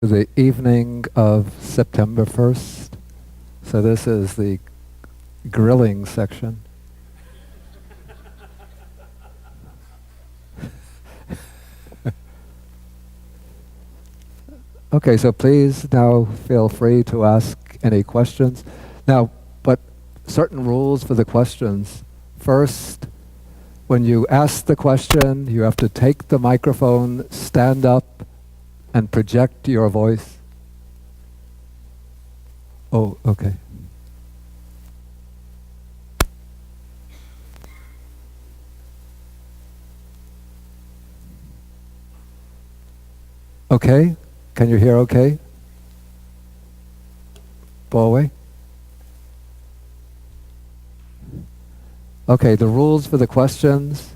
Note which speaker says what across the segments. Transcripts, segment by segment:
Speaker 1: The evening of September 1st. So this is the grilling section. Okay, so please now feel free to ask any questions. Now, but certain rules for the questions. First, when you ask the question, you have to take the microphone, stand up, and project your voice. Oh, okay. Okay? Can you hear okay? Ballway? Okay, the rules for the questions.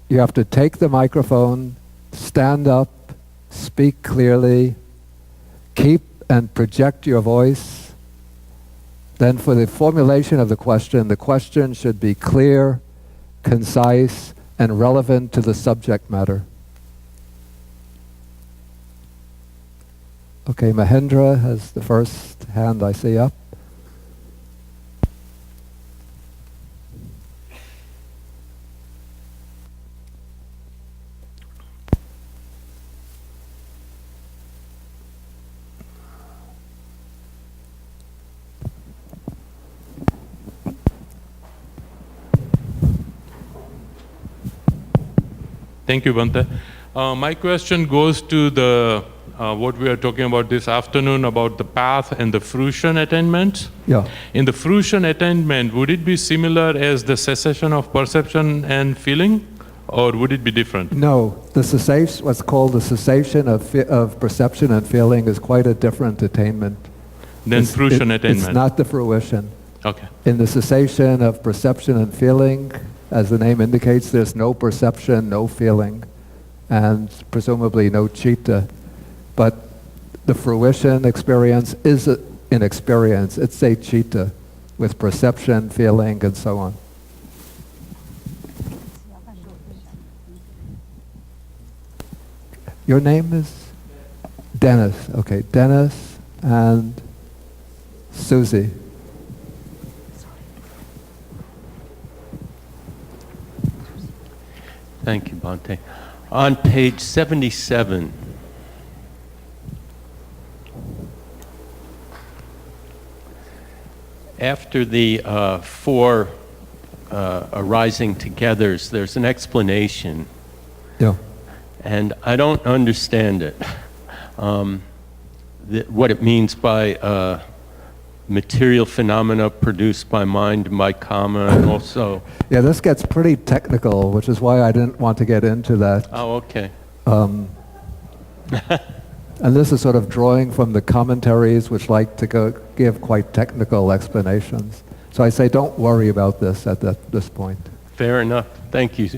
Speaker 1: You have to take the microphone, stand up, speak clearly, keep and project your voice. Then for the formulation of the question should be clear, concise, and relevant to the subject matter. Okay, Mahendra has the first hand I see up.
Speaker 2: Thank you, Bhante. My question goes to the what we are talking about this afternoon about the path and the fruition attainment.
Speaker 1: Yeah.
Speaker 2: In the fruition attainment, would it be similar as the cessation of perception and feeling, or would it be different?
Speaker 1: No, the cessation, what's called the cessation of perception and feeling, is quite a different attainment.
Speaker 2: Then fruition attainment.
Speaker 1: It's not the fruition.
Speaker 2: Okay.
Speaker 1: In the cessation of perception and feeling, as the name indicates, there's no perception, no feeling, and presumably no citta. But the fruition experience is an experience. It's a citta with perception, feeling, and so on. Your name is? Dennis. Okay, Dennis and Susie.
Speaker 3: Thank you, Bhante. On page 77, after the four arising togethers, there's an explanation.
Speaker 1: Yeah.
Speaker 3: And I don't understand it. What it means by material phenomena produced by mind and by karma, and also...
Speaker 1: Yeah, this gets pretty technical, which is why I didn't want to get into that.
Speaker 3: Oh, okay.
Speaker 1: And this is sort of drawing from the commentaries, which like to give quite technical explanations. So I say don't worry about this at this point.
Speaker 3: Fair enough. Thank you.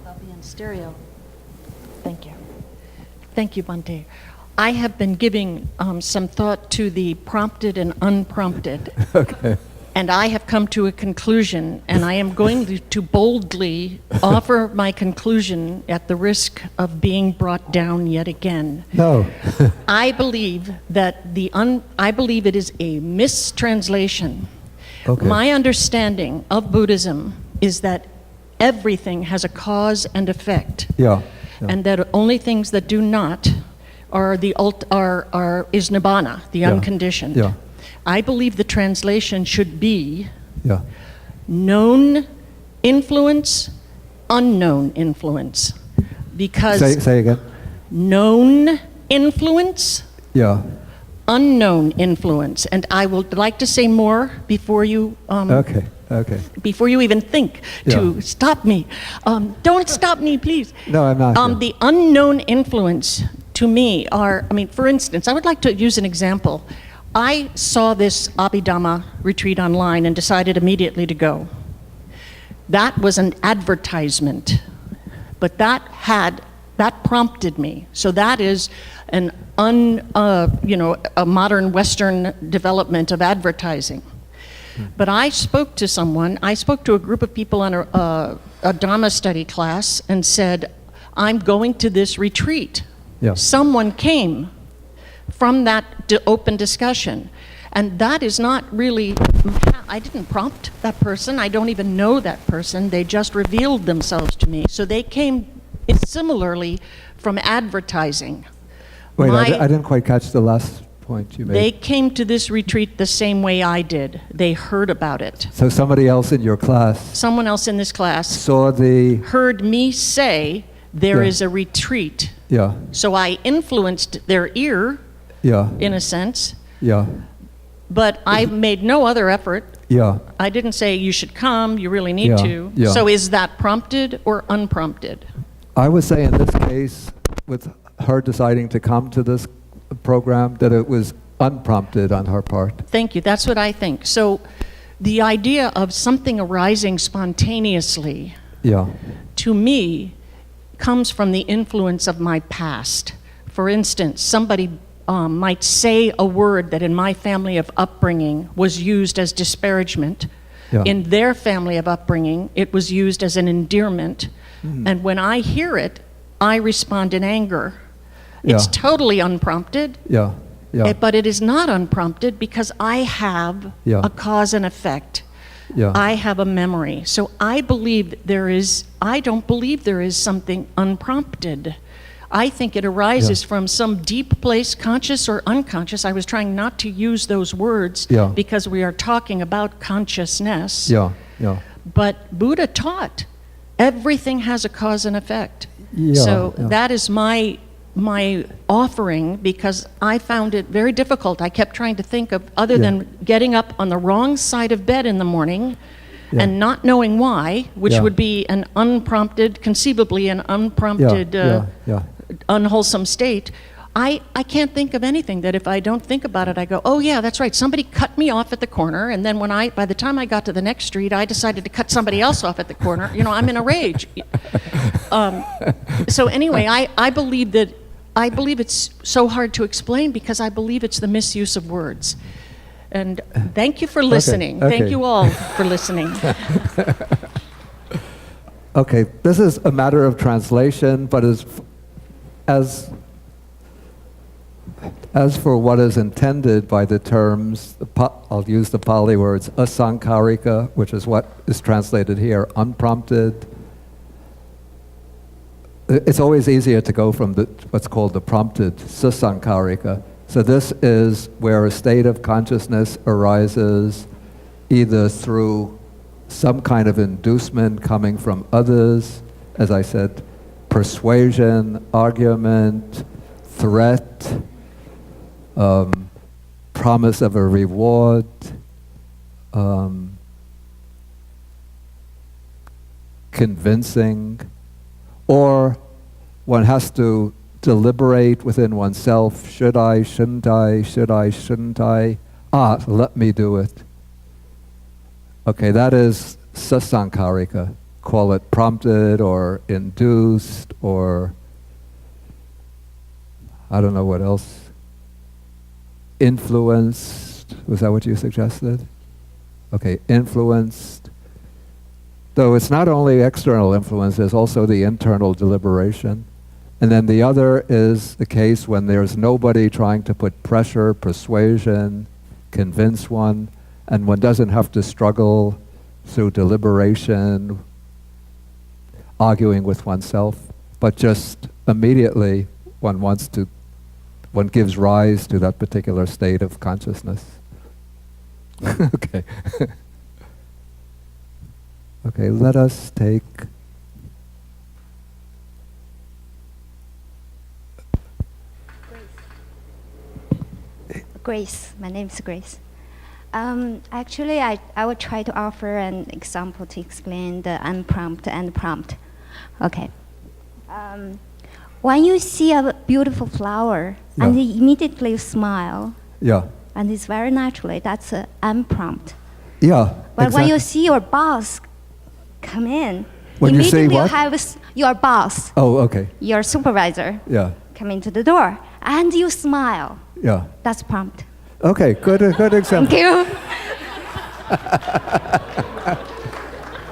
Speaker 4: I'll be in stereo. Thank you. Thank you, Bhante. I have been giving some thought to the prompted and unprompted.
Speaker 1: Okay.
Speaker 4: And I have come to a conclusion, and I am going to boldly offer my conclusion at the risk of being brought down yet again.
Speaker 1: No.
Speaker 4: I believe that I believe it is a mistranslation.
Speaker 1: Okay.
Speaker 4: My understanding of Buddhism is that everything has a cause and effect.
Speaker 1: Yeah.
Speaker 4: And that only things that do not are is nibbana, the unconditioned.
Speaker 1: Yeah.
Speaker 4: I believe the translation should be
Speaker 1: Yeah.
Speaker 4: known influence, unknown influence. Because
Speaker 1: Say again.
Speaker 4: known influence,
Speaker 1: Yeah.
Speaker 4: unknown influence. And I would like to say more before you
Speaker 1: Okay.
Speaker 4: before you even think to stop me. Don't stop me, please.
Speaker 1: No, I'm not.
Speaker 4: The unknown influence to me are, for instance, I would like to use an example. I saw this Abhidhamma retreat online and decided immediately to go. That was an advertisement, but that prompted me. So that is a modern Western development of advertising. But I spoke to someone, I spoke to a group of people on a Dhamma study class and said, I'm going to this retreat.
Speaker 1: Yeah.
Speaker 4: Someone came from that open discussion. And that is not really, I didn't prompt that person. I don't even know that person. They just revealed themselves to me. So they came similarly from advertising.
Speaker 1: Wait, I didn't quite catch the last point you made.
Speaker 4: They came to this retreat the same way I did. They heard about it.
Speaker 1: So somebody else in your class
Speaker 4: Someone else in this class
Speaker 1: saw the...
Speaker 4: heard me say there
Speaker 1: Yeah.
Speaker 4: is a retreat.
Speaker 1: Yeah,
Speaker 4: So I influenced their ear,
Speaker 1: yeah,
Speaker 4: in a sense,
Speaker 1: yeah,
Speaker 4: but I made no other effort.
Speaker 1: yeah.
Speaker 4: I didn't say you should come, you really need
Speaker 1: Yeah,
Speaker 4: to.
Speaker 1: yeah.
Speaker 4: So is that prompted or unprompted?
Speaker 1: I would say in this case, with her deciding to come to this program, that it was unprompted on her part.
Speaker 4: Thank you, that's what I think. So the idea of something arising spontaneously,
Speaker 1: Yeah,
Speaker 4: to me, comes from the influence of my past. For instance, somebody might say a word that in my family of upbringing was used as disparagement.
Speaker 1: yeah.
Speaker 4: In their family of upbringing, it was used as an endearment. And when I hear it, I respond in anger. It's
Speaker 1: Yeah.
Speaker 4: totally unprompted,
Speaker 1: Yeah, yeah,
Speaker 4: but it is not unprompted because I have
Speaker 1: Yeah.
Speaker 4: a cause and effect.
Speaker 1: yeah.
Speaker 4: I have a memory. So I don't believe there is something unprompted. I think it arises
Speaker 1: Yeah.
Speaker 4: from some deep place, conscious or unconscious. I was trying not to use those words
Speaker 1: Yeah.
Speaker 4: because we are talking about consciousness.
Speaker 1: Yeah, yeah.
Speaker 4: But Buddha taught everything has a cause and effect.
Speaker 1: Yeah,
Speaker 4: So
Speaker 1: yeah.
Speaker 4: that is my offering, because I found it very difficult. I kept trying to think of other
Speaker 1: Yeah.
Speaker 4: than getting up on the wrong side of bed in the morning
Speaker 1: Yeah.
Speaker 4: and not knowing why, which
Speaker 1: Yeah.
Speaker 4: would be an unprompted, conceivably an unprompted,
Speaker 1: yeah.
Speaker 4: unwholesome state. I can't think of anything that if I don't think about it, I go, oh yeah, that's right, somebody cut me off at the corner, and then by the time I got to the next street, I decided to cut somebody else off at the corner. You know, I'm in a rage. So anyway, I believe it's so hard to explain because I believe it's the misuse of words. And thank you for listening.
Speaker 1: okay.
Speaker 4: Thank you all for listening.
Speaker 1: Okay, this is a matter of translation, but as for what is intended by the terms, I'll use the Pali words, asankarika, which is what is translated here, unprompted. It's always easier to go from what's called the prompted, sasankarika. So this is where a state of consciousness arises either through some kind of inducement coming from others, as I said, persuasion, argument, threat, promise of a reward, convincing, or one has to deliberate within oneself, should I, shouldn't I, should I, shouldn't I? Let me do it. Okay, that is sasankarika. Call it prompted or induced or I don't know what else. Influenced. Was that what you suggested? Okay, influenced. Though it's not only external influence, there's also the internal deliberation. And then the other is the case when there's nobody trying to put pressure, persuasion, convince one, and one doesn't have to struggle through deliberation, arguing with oneself, but just immediately one gives rise to that particular state of consciousness. Okay. Okay, let us take...
Speaker 5: Grace. My name is Grace. Actually, I will try to offer an example to explain the unprompt and prompt. Okay. When you see a beautiful flower and you immediately smile,
Speaker 1: Yeah.
Speaker 5: and it's very naturally, that's unprompt.
Speaker 1: Yeah.
Speaker 5: But when
Speaker 1: exactly.
Speaker 5: you see your boss come in,
Speaker 1: When you see
Speaker 5: immediately
Speaker 1: what?
Speaker 5: have your boss,
Speaker 1: Oh, okay.
Speaker 5: your supervisor,
Speaker 1: Yeah.
Speaker 5: come into the door, and you smile.
Speaker 1: Yeah.
Speaker 5: That's prompt.
Speaker 1: Okay, good example.
Speaker 5: Thank you.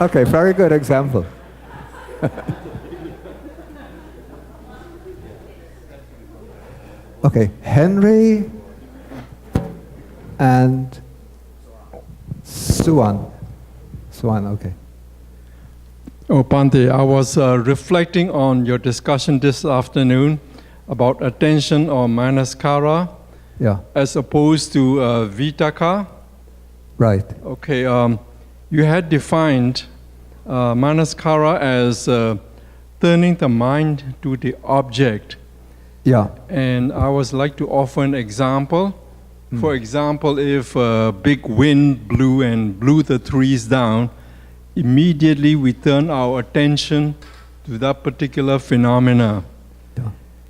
Speaker 1: Okay, very good example. Okay, Henry and Suan. Suan, okay.
Speaker 6: Oh, Bhante, I was reflecting on your discussion this afternoon about attention or manaskara
Speaker 1: Yeah,
Speaker 6: as opposed to vitaka.
Speaker 1: right.
Speaker 6: Okay, you had defined manaskara as turning the mind to the object.
Speaker 1: Yeah,
Speaker 6: And I was like to offer an example. For example, if a big wind blew and blew the trees down, immediately we turn our attention to that particular phenomena.
Speaker 1: yeah,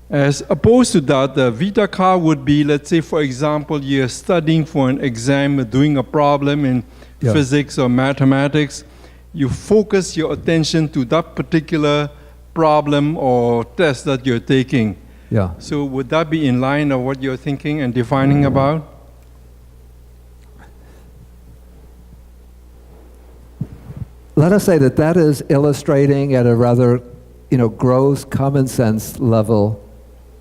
Speaker 6: As opposed to that, the vitaka would be, let's say, for example, you're studying for an exam, doing a problem in
Speaker 1: Yeah.
Speaker 6: physics or mathematics. You focus your attention to that particular problem or test that you're taking.
Speaker 1: yeah.
Speaker 6: So would that be in line of what you're thinking and defining about?
Speaker 1: Let us say that that is illustrating at a rather, gross common sense level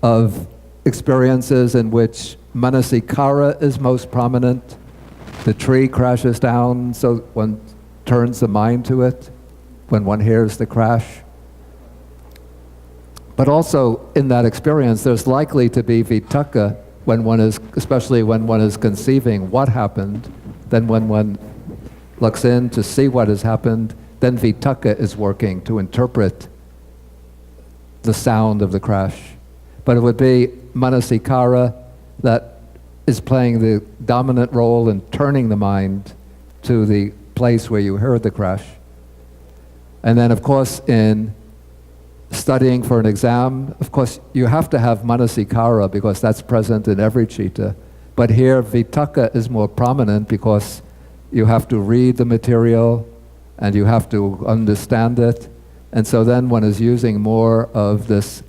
Speaker 1: of experiences in which manasikara is most prominent. The tree crashes down, so one turns the mind to it when one hears the crash. But also in that experience, there's likely to be vitaka when one is, especially when one is conceiving what happened, then when one looks in to see what has happened, then vitaka is working to interpret the sound of the crash. But it would be manasikara that is playing the dominant role in turning the mind to the place where you heard the crash. And then, of course, in studying for an exam, of course, you have to have manasikara because that's present in every citta. But here, vitaka is more prominent because you have to read the material and you have to understand it. And so then one is using more of this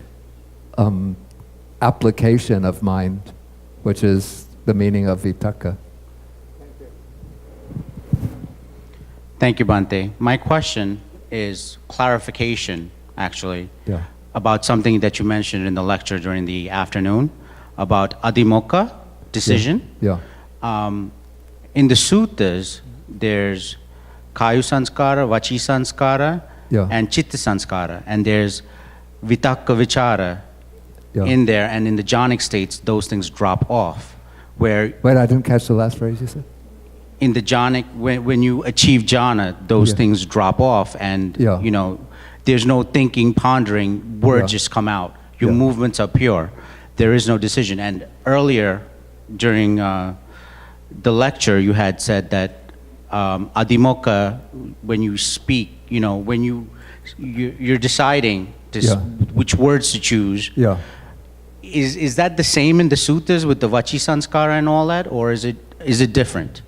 Speaker 1: application of mind, which is the meaning of vitaka.
Speaker 7: Thank you, Bhante. My question is clarification, actually,
Speaker 1: Yeah.
Speaker 7: about something that you mentioned in the lecture during the afternoon about adhimokkha decision.
Speaker 1: Yeah.
Speaker 7: In the suttas, there's kayu sanskara, vachi sanskara,
Speaker 1: Yeah.
Speaker 7: and chitta sanskara, and there's vitakka vichara
Speaker 1: Yeah.
Speaker 7: in there, and in the jhanic states, those things drop off. Where
Speaker 1: Wait, I didn't catch the last phrase you said.
Speaker 7: in the jhanic, when you achieve jhana, those
Speaker 1: Yeah.
Speaker 7: things drop off, and
Speaker 1: Yeah.
Speaker 7: there's no thinking, pondering, words
Speaker 1: Yeah.
Speaker 7: just come out. Your
Speaker 1: Yeah.
Speaker 7: movements are pure. There is no decision. And earlier, during the lecture, you had said that adhimokkha, when you speak, when you're deciding
Speaker 1: Yeah.
Speaker 7: which words to choose.
Speaker 1: Yeah.
Speaker 7: Is that the same in the suttas with the vachi sanskara and all that, or is it different?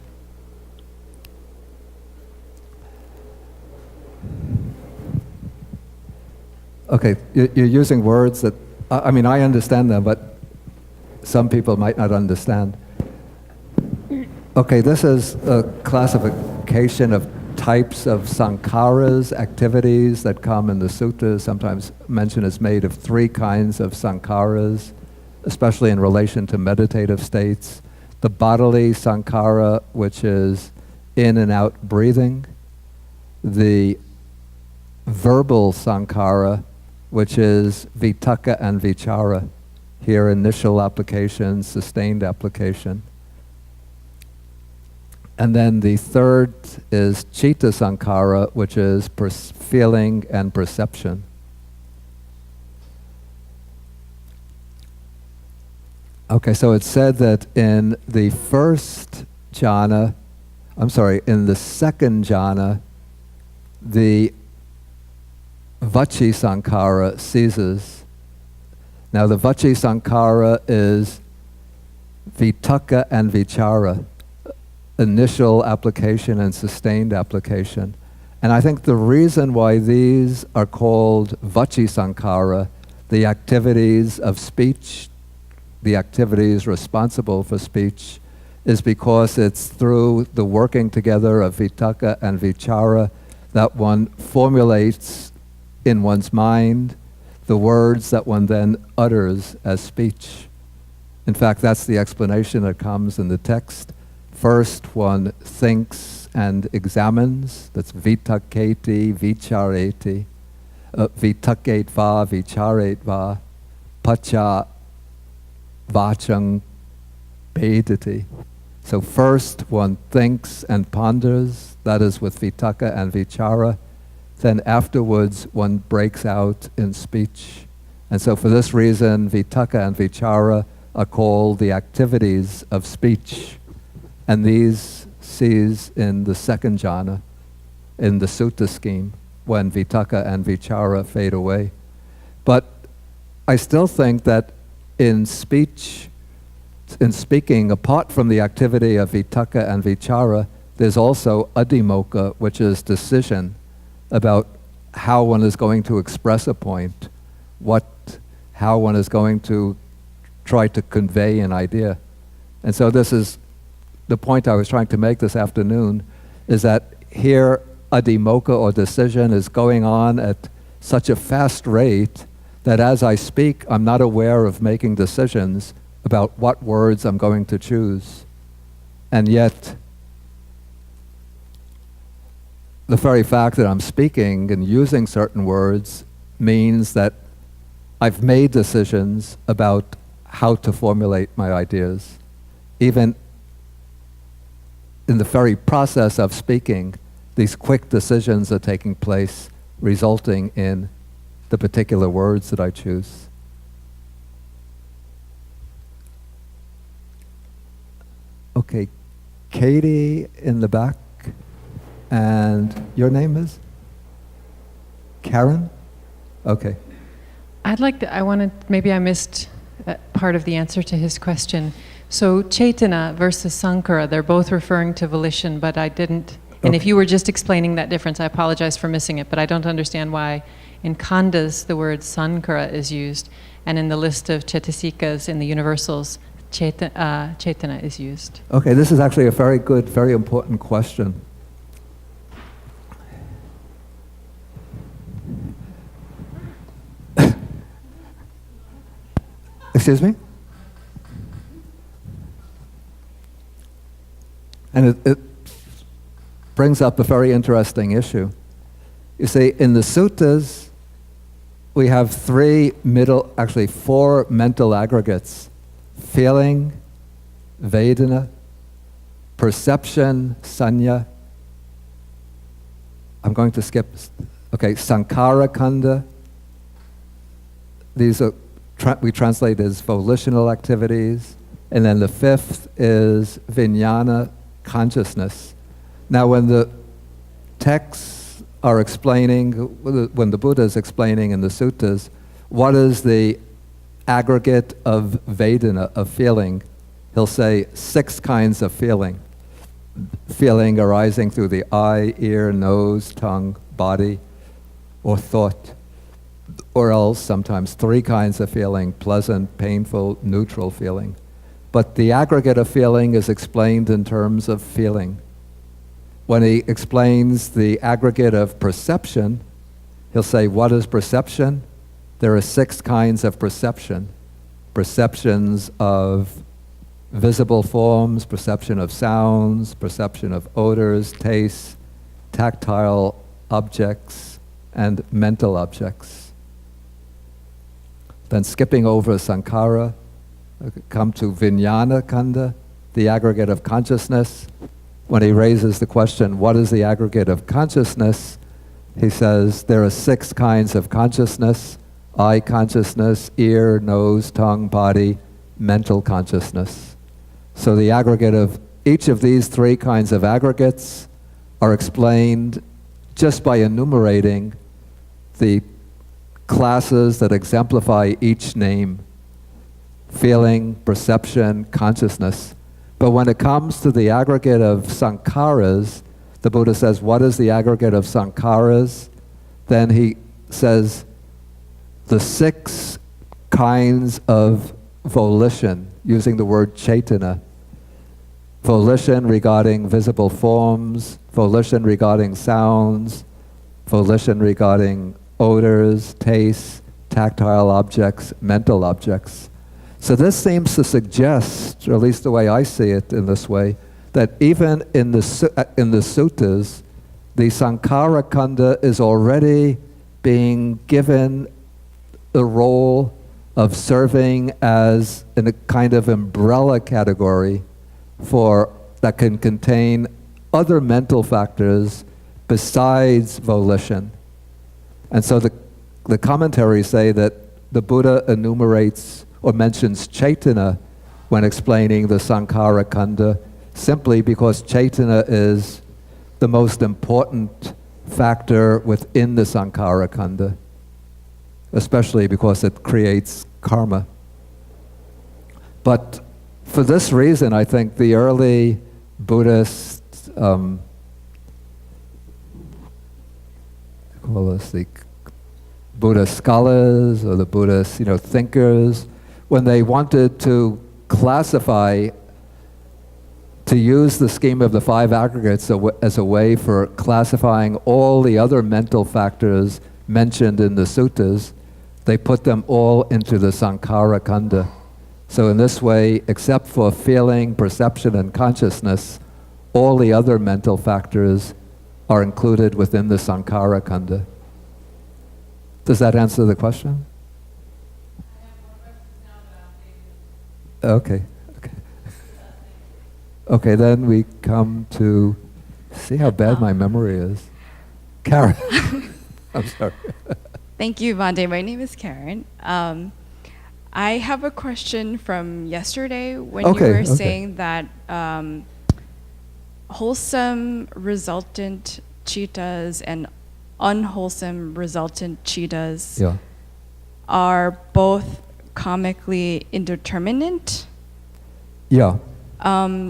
Speaker 1: Okay, you're using words that, I mean, I understand them, but some people might not understand. Okay, this is a classification of types of sankharas, activities that come in the suttas. Sometimes mention is made of 3 kinds of sankharas, especially in relation to meditative states. The bodily sankhara, which is in and out breathing. The verbal sankhara, which is vitaka and vichara. Here, initial application, sustained application. And then the third is chitta sankhara, which is feeling and perception. Okay, so it's said that in the first jhana, in the second jhana, the vachi sankhara ceases. Now the vachi sankhara is vitaka and vichara, initial application and sustained application. And I think the reason why these are called vachi sankhara, the activities of speech, the activities responsible for speech, is because it's through the working together of vitakka and vichara that one formulates in one's mind the words that one then utters as speech. In fact, that's the explanation that comes in the text. First, one thinks and examines. That's vitakketi, vichareti, vitaketva, vicharetva, pacha vachang bedati. So first one thinks and ponders, that is with vitakka and vichara. Then afterwards one breaks out in speech. And so for this reason, vitakka and vichara are called the activities of speech. And these cease in the second jhana, in the sutta scheme, when vitakka and vichara fade away. But I still think that in speech, in speaking, apart from the activity of vitakka and vichara, there's also adhimokkha, which is decision about how one is going to express a point, how one is going to try to convey an idea. And so this is the point I was trying to make this afternoon, is that here adhimokkha or decision is going on at such a fast rate that as I speak, I'm not aware of making decisions about what words I'm going to choose. And yet, the very fact that I'm speaking and using certain words means that I've made decisions about how to formulate my ideas. Even in the very process of speaking, these quick decisions are taking place, resulting in the particular words that I choose. Okay, Katie in the back, and your name is? Karen? Okay.
Speaker 8: Maybe I missed part of the answer to his question. So Chaitana versus Sankara, they're both referring to volition, but I didn't, and if you were just explaining that difference, I apologize for missing it, but I don't understand why in Khandas the word Sankara is used, and in the list of Cetasikas in the universals, Chaitana is used.
Speaker 1: Okay, this is actually a very good, very important question. Excuse me? And it brings up a very interesting issue. You see, in the suttas, we have four mental aggregates: feeling, vedana, perception, sanya. I'm going to skip, sankhara khandha. These are we translate as volitional activities. And then the fifth is vijnana, consciousness. Now when the texts are explaining, when the Buddha is explaining in the suttas, what is the aggregate of vedana, of feeling, he'll say 6 kinds of feeling. Feeling arising through the eye, ear, nose, tongue, body, or thought. Or else sometimes 3 kinds of feeling: pleasant, painful, neutral feeling. But the aggregate of feeling is explained in terms of feeling. When he explains the aggregate of perception, he'll say, what is perception? There are 6 kinds of perception. Perceptions of visible forms, perception of sounds, perception of odors, tastes, tactile objects, and mental objects. Then skipping over sankhara, come to vijnana khandha, the aggregate of consciousness. When he raises the question, what is the aggregate of consciousness? He says there are 6 kinds of consciousness: eye consciousness, ear, nose, tongue, body, mental consciousness. So the aggregate of each of these 3 kinds of aggregates are explained just by enumerating the classes that exemplify each name: feeling, perception, consciousness. But when it comes to the aggregate of sankharas, the Buddha says, what is the aggregate of sankharas? Then he says the 6 kinds of volition, using the word chaitana. volition regarding visible forms, volition regarding sounds, volition regarding odors, tastes, tactile objects, mental objects. So this seems to suggest, or at least the way I see it in this way, that even in the suttas, the Sankhara Khanda is already being given the role of serving as in a kind of umbrella category for that can contain other mental factors besides volition. And so the commentaries say that the Buddha enumerates or mentions Chaitana when explaining the Sankhara Khanda simply because Chaitana is the most important factor within the Sankhara Khanda, especially because it creates karma. But for this reason, I think the early Buddhist, call us the Buddhist scholars or the Buddhist, thinkers, when they wanted to classify, to use the scheme of the five aggregates as a way for classifying all the other mental factors mentioned in the suttas, they put them all into the Sankhara Khanda. So in this way, except for feeling, perception, and consciousness, all the other mental factors are included within the Sankhara Khanda. Does that answer the question? Okay. Okay, then we come to, see how bad my memory is. Karen. I'm sorry.
Speaker 9: Thank you, Vande. My name is Karen. I have a question from yesterday when you were saying that wholesome resultant chittas and unwholesome resultant chittas are both karmically indeterminate.
Speaker 1: Yeah.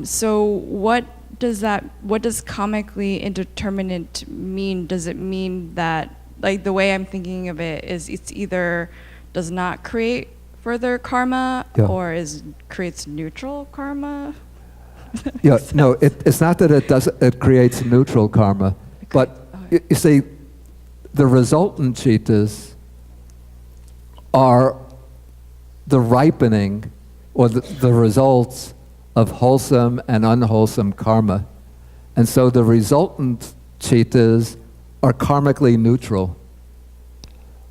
Speaker 9: So what does karmically indeterminate mean? Does it mean that, like, the way I'm thinking of it is it's either does not create further karma or creates neutral karma?
Speaker 1: Yeah, no, it's not that it creates neutral karma, but you see, the resultant chittas are the ripening or the results of wholesome and unwholesome karma. And so the resultant chittas are karmically neutral.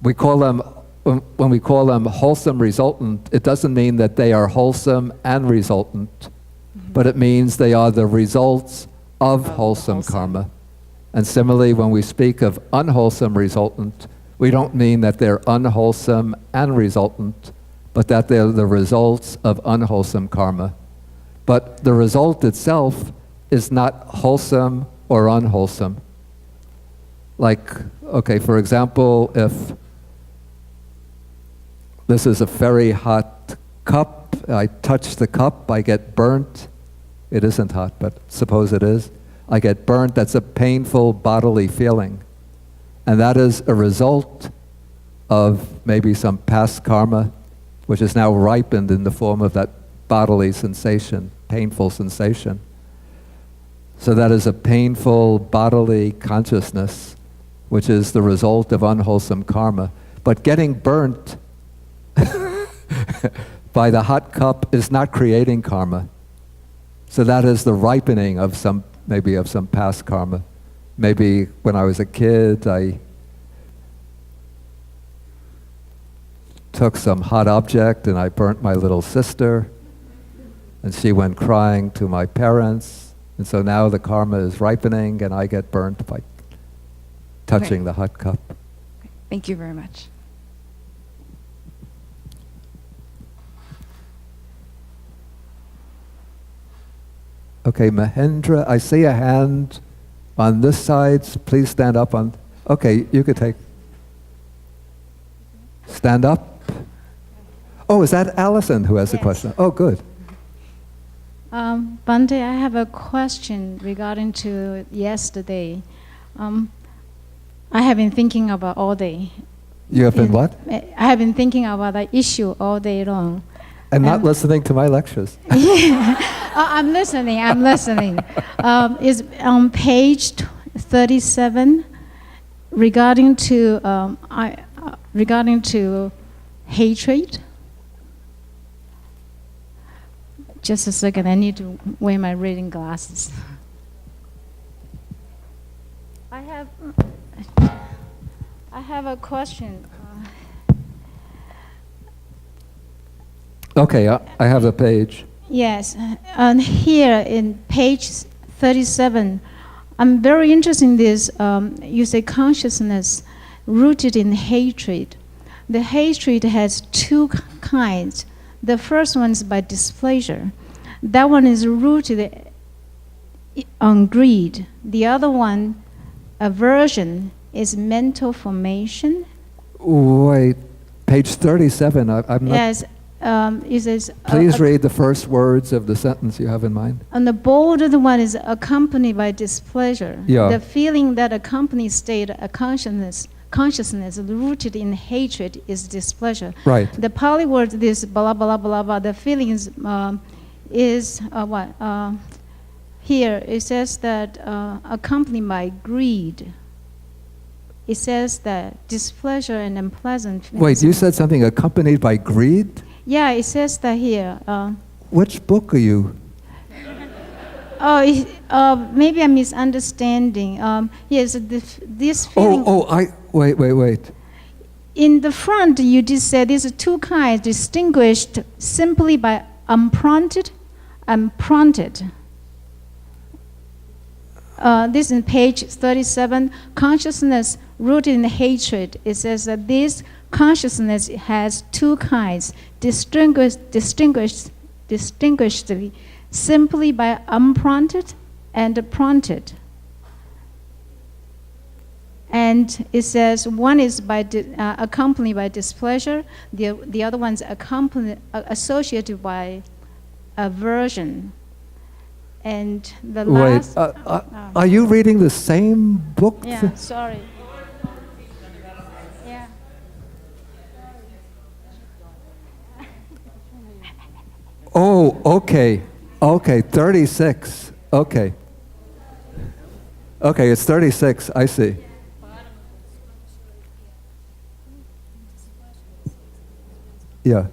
Speaker 1: We call them, when we call them wholesome resultant, it doesn't mean that they are wholesome and resultant, but it means they are the results of wholesome karma. And similarly, when we speak of unwholesome resultant, we don't mean that they're unwholesome and resultant, but that they're the results of unwholesome karma. But the result itself is not wholesome or unwholesome. Like, okay, for example, if this is a very hot cup, I touch the cup, I get burnt. It isn't hot, but suppose it is. I get burnt, that's a painful bodily feeling. And that is a result of maybe some past karma, which is now ripened in the form of that bodily sensation, painful sensation. So that is a painful bodily consciousness, which is the result of unwholesome karma. But getting burnt by the hot cup is not creating karma. So that is the ripening of some past karma. Maybe when I was a kid, I took some hot object and I burnt my little sister, and she went crying to my parents, and so now the karma is ripening and I get burnt by touching the hot cup.
Speaker 9: Thank you very much.
Speaker 1: Okay, Mahendra, I see a hand on this side. Please stand up on. Okay, you could take. Stand up. Oh, is that Allison who has a question? Oh, good.
Speaker 10: Bhante, I have a question regarding to yesterday. I have been thinking about all day.
Speaker 1: You have been what?
Speaker 10: I have been thinking about the issue all day long.
Speaker 1: And not listening to my lectures.
Speaker 10: I'm listening. Is on page 37 regarding to hatred. Just a second. I need to wear my reading glasses. I have a question.
Speaker 1: Okay, I have the page.
Speaker 10: Yes, and here in page 37, I'm very interested in this. You say consciousness rooted in hatred. The hatred has two kinds. The first one is by displeasure. That one is rooted on greed. The other one, aversion, is mental formation.
Speaker 1: Wait, page 37. I'm not.
Speaker 10: Yes. It says,
Speaker 1: Please read the first words of the sentence you have in mind.
Speaker 10: and the bolded one is accompanied by displeasure.
Speaker 1: Yeah.
Speaker 10: The feeling that accompanies state a consciousness rooted in hatred is displeasure.
Speaker 1: Right.
Speaker 10: The Pali word, this blah, blah, blah, blah, the feelings is what? Here it says that accompanied by greed. It says that displeasure and unpleasant feelings.
Speaker 1: Wait, you said something accompanied by greed?
Speaker 10: Yeah, it says that here.
Speaker 1: Which book are you?
Speaker 10: Maybe I'm misunderstanding. Yes, this feeling.
Speaker 1: Wait.
Speaker 10: In the front, you just said these are two kinds distinguished simply by unprompted and prompted. This is page 37, consciousness rooted in hatred. It says that this consciousness has two kinds, distinguished simply by unprompted and prompted. And it says one is by accompanied by displeasure, the other one's associated by aversion. And the last...
Speaker 1: Are you reading the same book?
Speaker 10: Yeah, sorry. Yeah.
Speaker 1: Oh, okay. Okay, 36. Okay. Okay, it's 36. I see. Yeah.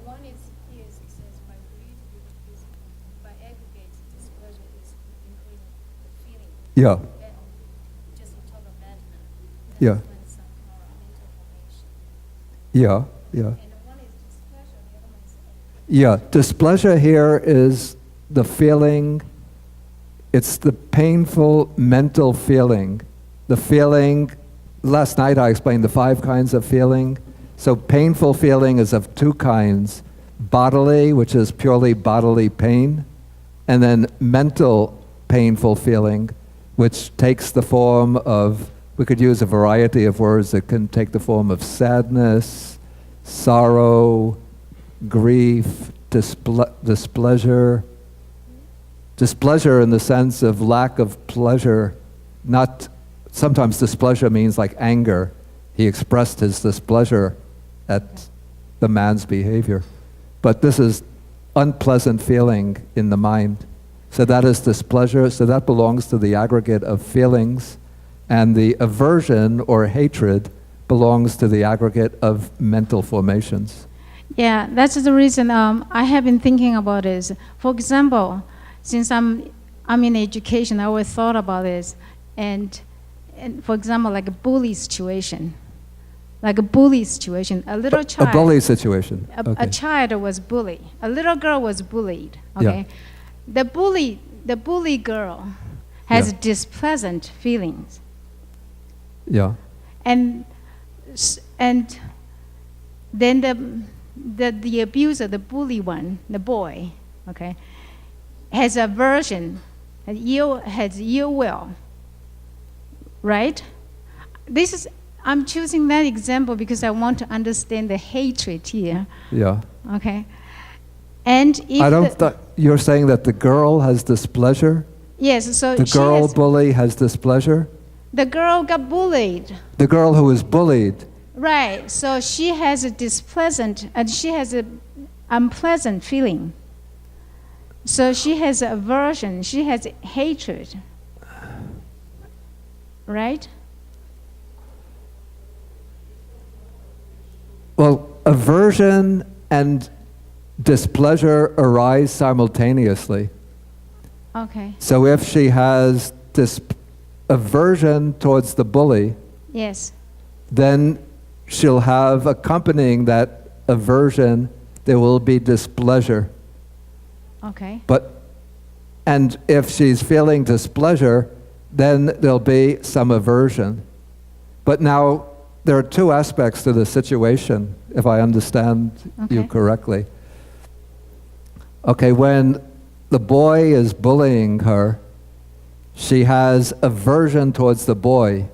Speaker 10: One is here, it says by greed, is by aggregate, displeasure is including the feeling.
Speaker 1: Yeah.
Speaker 10: And just on top of that,
Speaker 1: Yeah.
Speaker 10: mental formation.
Speaker 1: Yeah.
Speaker 10: And one is displeasure, the other one is
Speaker 1: Yeah, displeasure here is the feeling, it's the painful mental feeling. The feeling, last night I explained the 5 kinds of feeling. So painful feeling is of 2 kinds, bodily, which is purely bodily pain, and then mental painful feeling, which takes the form of, we could use a variety of words. It can take the form of sadness, sorrow, grief, displeasure. Displeasure in the sense of lack of pleasure. Not, sometimes displeasure means like anger. He expressed his displeasure at the man's behavior. But this is unpleasant feeling in the mind. So that is displeasure. So that belongs to the aggregate of feelings. And the aversion or hatred belongs to the aggregate of mental formations.
Speaker 10: Yeah, that's the reason I have been thinking about this. For example, since I'm in education, I always thought about this. And for example, like a bully situation. A little child.
Speaker 1: A bully situation.
Speaker 10: A child was bullied. A little girl was bullied. Okay,
Speaker 1: Yeah.
Speaker 10: The bully girl has displeasant feelings.
Speaker 1: Yeah.
Speaker 10: And then the abuser, the bully one, the boy, okay, has aversion, has ill will, right? I'm choosing that example because I want to understand the hatred here.
Speaker 1: Yeah.
Speaker 10: Okay. And if
Speaker 1: you're saying that the girl has displeasure?
Speaker 10: Yes, so
Speaker 1: the girl bully has displeasure?
Speaker 10: The girl got bullied.
Speaker 1: The girl who is bullied.
Speaker 10: Right, so she has a displeasant, and she has unpleasant feeling. So she has aversion, she has hatred. Right?
Speaker 1: Well, aversion and displeasure arise simultaneously.
Speaker 10: Okay.
Speaker 1: So if she has this aversion towards the bully,
Speaker 10: Yes.
Speaker 1: then she'll have accompanying that aversion, there will be displeasure.
Speaker 10: Okay.
Speaker 1: And if she's feeling displeasure, then there'll be some aversion. But now, there are two aspects to the situation, if I understand you
Speaker 10: Okay.
Speaker 1: correctly. Okay, when the boy is bullying her, she has aversion towards the boy.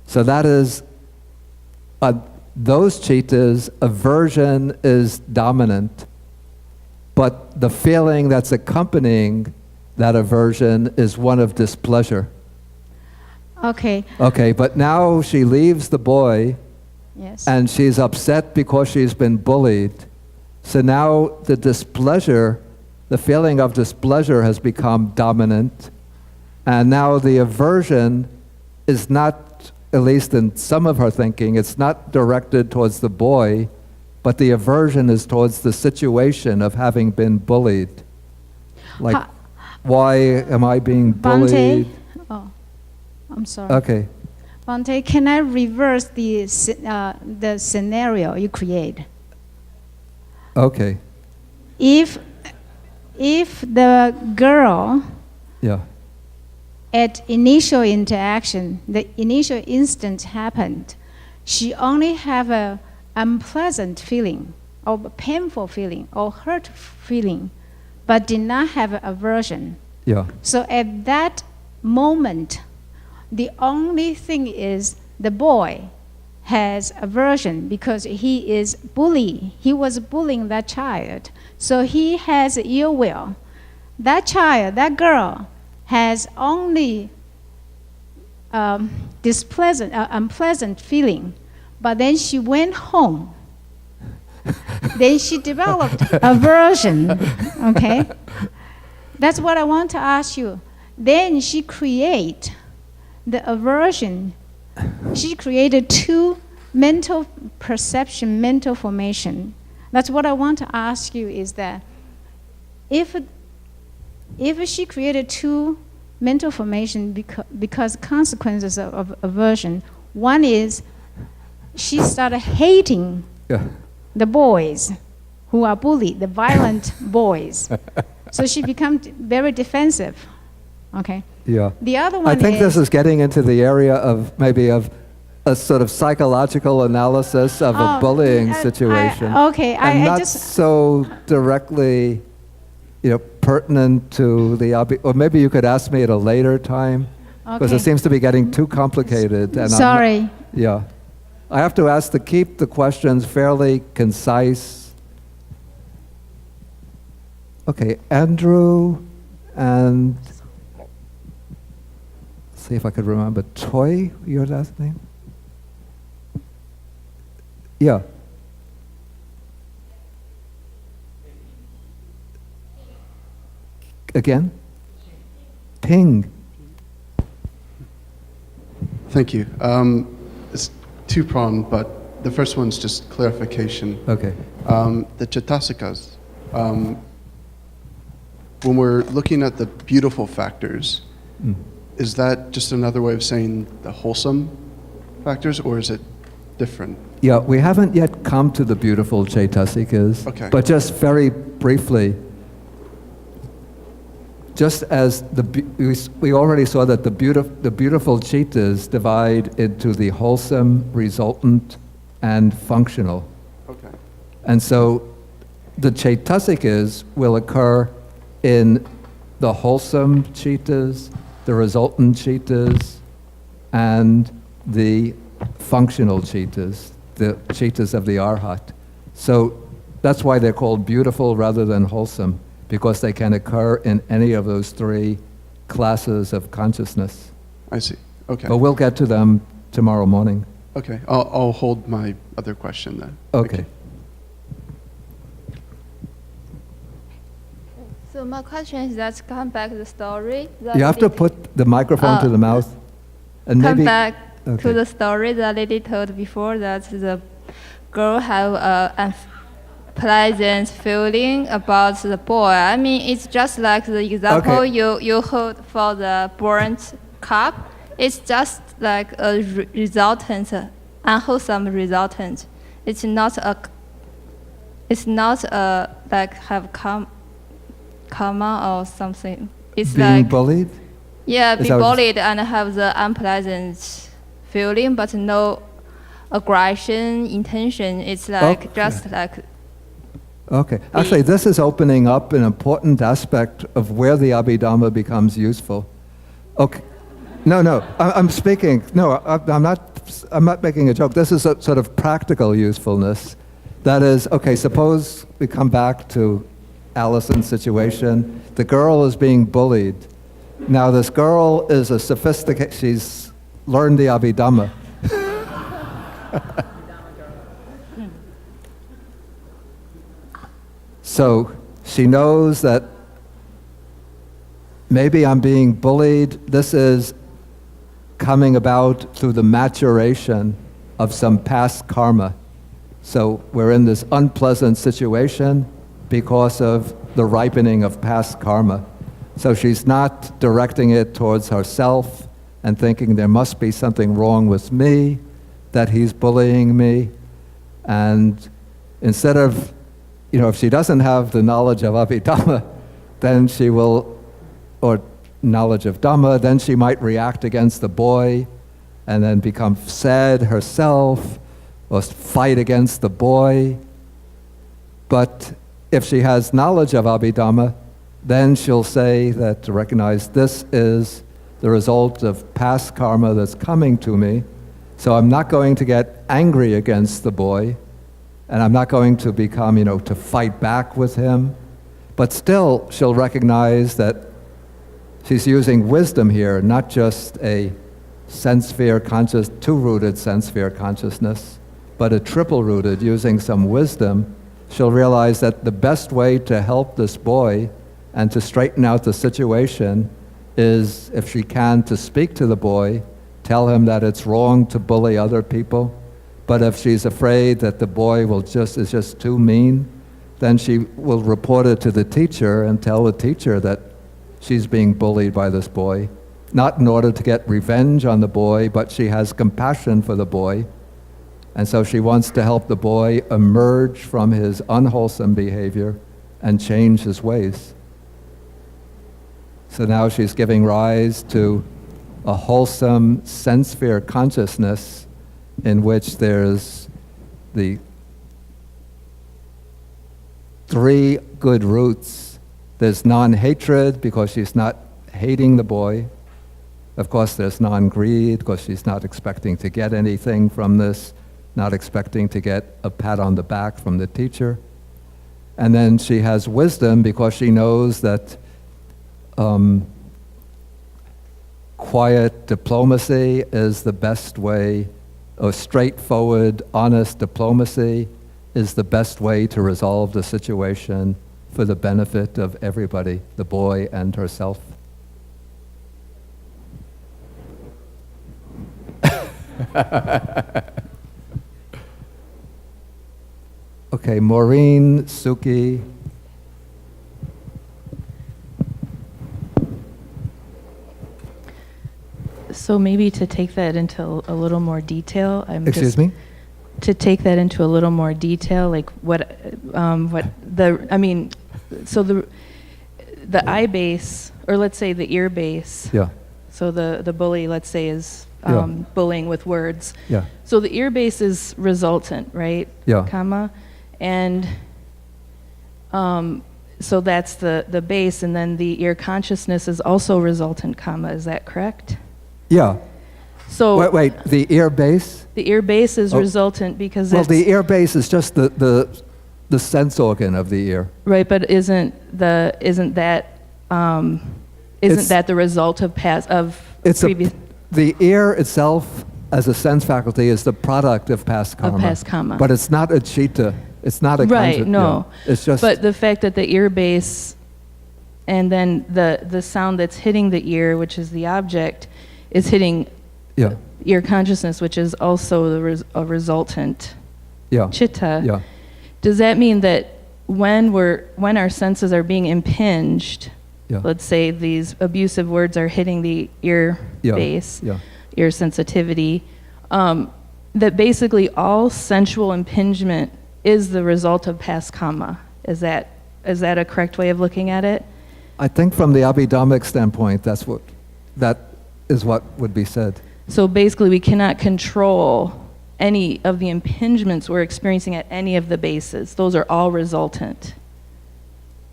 Speaker 1: So that is, those cheetahs, aversion is dominant. But the feeling that's accompanying that aversion is one of displeasure.
Speaker 10: Okay.
Speaker 1: Okay, but now she leaves the boy
Speaker 10: Yes.
Speaker 1: and she's upset because she's been bullied. So now the displeasure, the feeling of displeasure has become dominant. And now the aversion is not, at least in some of her thinking, it's not directed towards the boy, but the aversion is towards the situation of having been bullied. Like, why am I being bullied?
Speaker 10: Bhante, oh, I'm sorry.
Speaker 1: Okay.
Speaker 10: Bhante, can I reverse the scenario you create?
Speaker 1: Okay.
Speaker 10: If the girl
Speaker 1: Yeah.
Speaker 10: at initial interaction, the initial instant happened, she only have a unpleasant feeling or painful feeling or hurt feeling, but did not have aversion.
Speaker 1: Yeah.
Speaker 10: So at that moment, the only thing is the boy has aversion because he is bully. He was bullying that child. So he has ill will. That child, that girl, has only unpleasant feeling. But then she went home. Then she developed aversion. Okay? That's what I want to ask you. Then she create the aversion. She created two mental perception, mental formation. That's what I want to ask you is that if she created two mental formation because consequences of aversion, one is she started hating the boys who are bullied, the violent boys. So she becomes very defensive. Okay.
Speaker 1: Yeah.
Speaker 10: The other one
Speaker 1: I think this is getting into the area of maybe of a sort of psychological analysis of a bullying situation.
Speaker 10: Okay,
Speaker 1: and
Speaker 10: I
Speaker 1: not
Speaker 10: just
Speaker 1: so directly, pertinent to the or maybe you could ask me at a later time because
Speaker 10: Okay.
Speaker 1: it seems to be getting too complicated. And
Speaker 10: sorry.
Speaker 1: yeah, I have to ask to keep the questions fairly concise. Okay, Andrew and. See if I could remember. Toy, your last name? Yeah. Again? Ping.
Speaker 11: Thank you. It's two-pronged, but the first one's just clarification.
Speaker 1: Okay.
Speaker 11: The Chaitasikas, when we're looking at the beautiful factors, is that just another way of saying the wholesome factors, or is it different?
Speaker 1: Yeah, we haven't yet come to the beautiful Chaitasikas,
Speaker 11: Okay.
Speaker 1: but just very briefly, just as we already saw that the beautiful Chaitas divide into the wholesome, resultant, and functional.
Speaker 11: Okay.
Speaker 1: And so the Chaitasikas will occur in the wholesome Chaitas, the resultant Chaitas, and the functional Chaitas, the Chaitas of the Arhat. So that's why they're called beautiful rather than wholesome, because they can occur in any of those three classes of consciousness.
Speaker 11: I see. Okay.
Speaker 1: But we'll get to them tomorrow morning.
Speaker 11: Okay. I'll hold my other question then. Thank
Speaker 1: Okay.
Speaker 11: you.
Speaker 12: So my question is that come back to the story.
Speaker 1: You have to put the microphone to the mouth. And
Speaker 12: come
Speaker 1: maybe,
Speaker 12: back
Speaker 1: okay.
Speaker 12: to the story that lady told before, that the girl have a unpleasant feeling about the boy. I mean, it's just like the example you heard for the burnt cup. It's just like a resultant, unwholesome resultant. It's not like have karma or something. It's
Speaker 1: being
Speaker 12: like
Speaker 1: bullied?
Speaker 12: yeah,
Speaker 1: Is
Speaker 12: be
Speaker 1: that what you-
Speaker 12: bullied and have the unpleasant feeling, but no aggression intention. It's like
Speaker 1: Okay.
Speaker 12: just like
Speaker 1: Okay. Actually, this is opening up an important aspect of where the Abhidhamma becomes useful. Okay. No, I'm speaking. No, I'm not making a joke. This is a sort of practical usefulness. That is, okay, suppose we come back to Allison's situation. The girl is being bullied. Now, this girl is a sophisticated, she's learned the Abhidhamma. So she knows that maybe I'm being bullied. This is coming about through the maturation of some past karma. So we're in this unpleasant situation because of the ripening of past karma. So she's not directing it towards herself and thinking there must be something wrong with me, that he's bullying me. And instead of, if she doesn't have the knowledge of Abhidhamma, then she will, or knowledge of Dhamma, then she might react against the boy and then become sad herself or fight against the boy. But if she has knowledge of Abhidhamma, then she'll say that to recognize this is the result of past karma that's coming to me. So I'm not going to get angry against the boy, and I'm not going to become, to fight back with him. But still, she'll recognize that she's using wisdom here, not just a two-rooted sense sphere consciousness, but a triple-rooted, using some wisdom. She'll realize that the best way to help this boy and to straighten out the situation is, if she can, to speak to the boy, tell him that it's wrong to bully other people. But if she's afraid that the boy is just too mean, then she will report it to the teacher and tell the teacher that she's being bullied by this boy, not in order to get revenge on the boy, but she has compassion for the boy. And so she wants to help the boy emerge from his unwholesome behavior and change his ways. So now she's giving rise to a wholesome sense sphere consciousness in which there's the three good roots. There's non-hatred because she's not hating the boy. Of course, there's non-greed because she's not expecting to get anything from this, not expecting to get a pat on the back from the teacher. And then she has wisdom because she knows that quiet diplomacy is the best way, or straightforward, honest diplomacy is the best way to resolve the situation for the benefit of everybody, the boy and herself. Okay, Maureen, Suki.
Speaker 13: So maybe to take that into a little more detail,
Speaker 1: Excuse me?
Speaker 13: To take that into a little more detail, like so the eye base, or let's say the ear base.
Speaker 1: Yeah.
Speaker 13: So the bully, let's say, is
Speaker 1: Yeah.
Speaker 13: bullying with words.
Speaker 1: Yeah.
Speaker 13: So the ear base is resultant, right?
Speaker 1: Yeah.
Speaker 13: Karma, and so that's the base, and then the ear consciousness is also resultant karma. Is that correct?
Speaker 1: Yeah.
Speaker 13: So
Speaker 1: Wait, the ear base?
Speaker 13: the ear base is resultant because
Speaker 1: Well,
Speaker 13: it's
Speaker 1: the ear base is just the sense organ of the ear.
Speaker 13: right, but isn't that the result of previous
Speaker 1: The ear itself, as a sense faculty, is the product of past karma.
Speaker 13: past karma.
Speaker 1: But it's not a chitta. It's not a
Speaker 13: right?
Speaker 1: concept,
Speaker 13: No,
Speaker 1: yeah. It's just
Speaker 13: but the fact that the ear base and then the sound that's hitting the ear, which is the object, is hitting
Speaker 1: Yeah.
Speaker 13: ear consciousness, which is also a resultant
Speaker 1: Yeah.
Speaker 13: chitta.
Speaker 1: Yeah.
Speaker 13: Does that mean that when our senses are being impinged,
Speaker 1: Yeah.
Speaker 13: let's say these abusive words are hitting the ear
Speaker 1: Yeah.
Speaker 13: base,
Speaker 1: Yeah.
Speaker 13: ear sensitivity, that basically all sensual impingement is the result of past karma? Is that a correct way of looking at it?
Speaker 1: I think from the Abhidhammic standpoint, that is what would be said.
Speaker 13: So basically, we cannot control any of the impingements we're experiencing at any of the bases. Those are all resultant.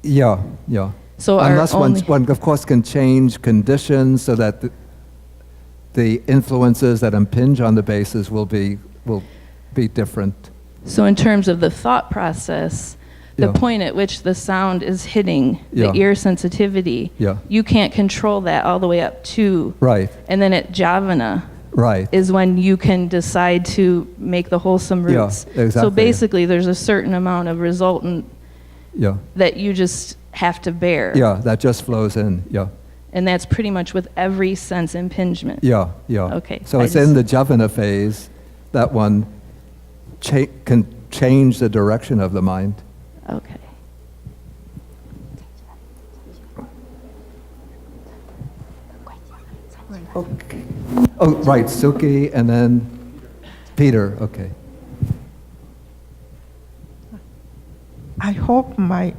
Speaker 1: Yeah, yeah.
Speaker 13: So
Speaker 1: unless
Speaker 13: our only-
Speaker 1: one, of course, can change conditions so that the influences that impinge on the bases will be different.
Speaker 13: So in terms of the thought process, the
Speaker 1: Yeah.
Speaker 13: point at which the sound is hitting the
Speaker 1: Yeah.
Speaker 13: ear sensitivity,
Speaker 1: Yeah.
Speaker 13: you can't control that all the way up to,
Speaker 1: Right,
Speaker 13: and then at Javana
Speaker 1: right.
Speaker 13: is when you can decide to make the wholesome
Speaker 1: Yeah,
Speaker 13: roots. So
Speaker 1: exactly.
Speaker 13: basically, there's a certain amount of resultant
Speaker 1: Yeah,
Speaker 13: that you just have to bear.
Speaker 1: yeah, that just flows in, yeah.
Speaker 13: And that's pretty much with every sense impingement.
Speaker 1: Yeah, yeah.
Speaker 13: Okay,
Speaker 1: So
Speaker 13: I
Speaker 1: it's
Speaker 13: just-
Speaker 1: in the Javana phase that one can change the direction of the mind.
Speaker 13: Okay.
Speaker 1: Okay. Oh, right, Suki, and then Peter, okay.
Speaker 14: I hope I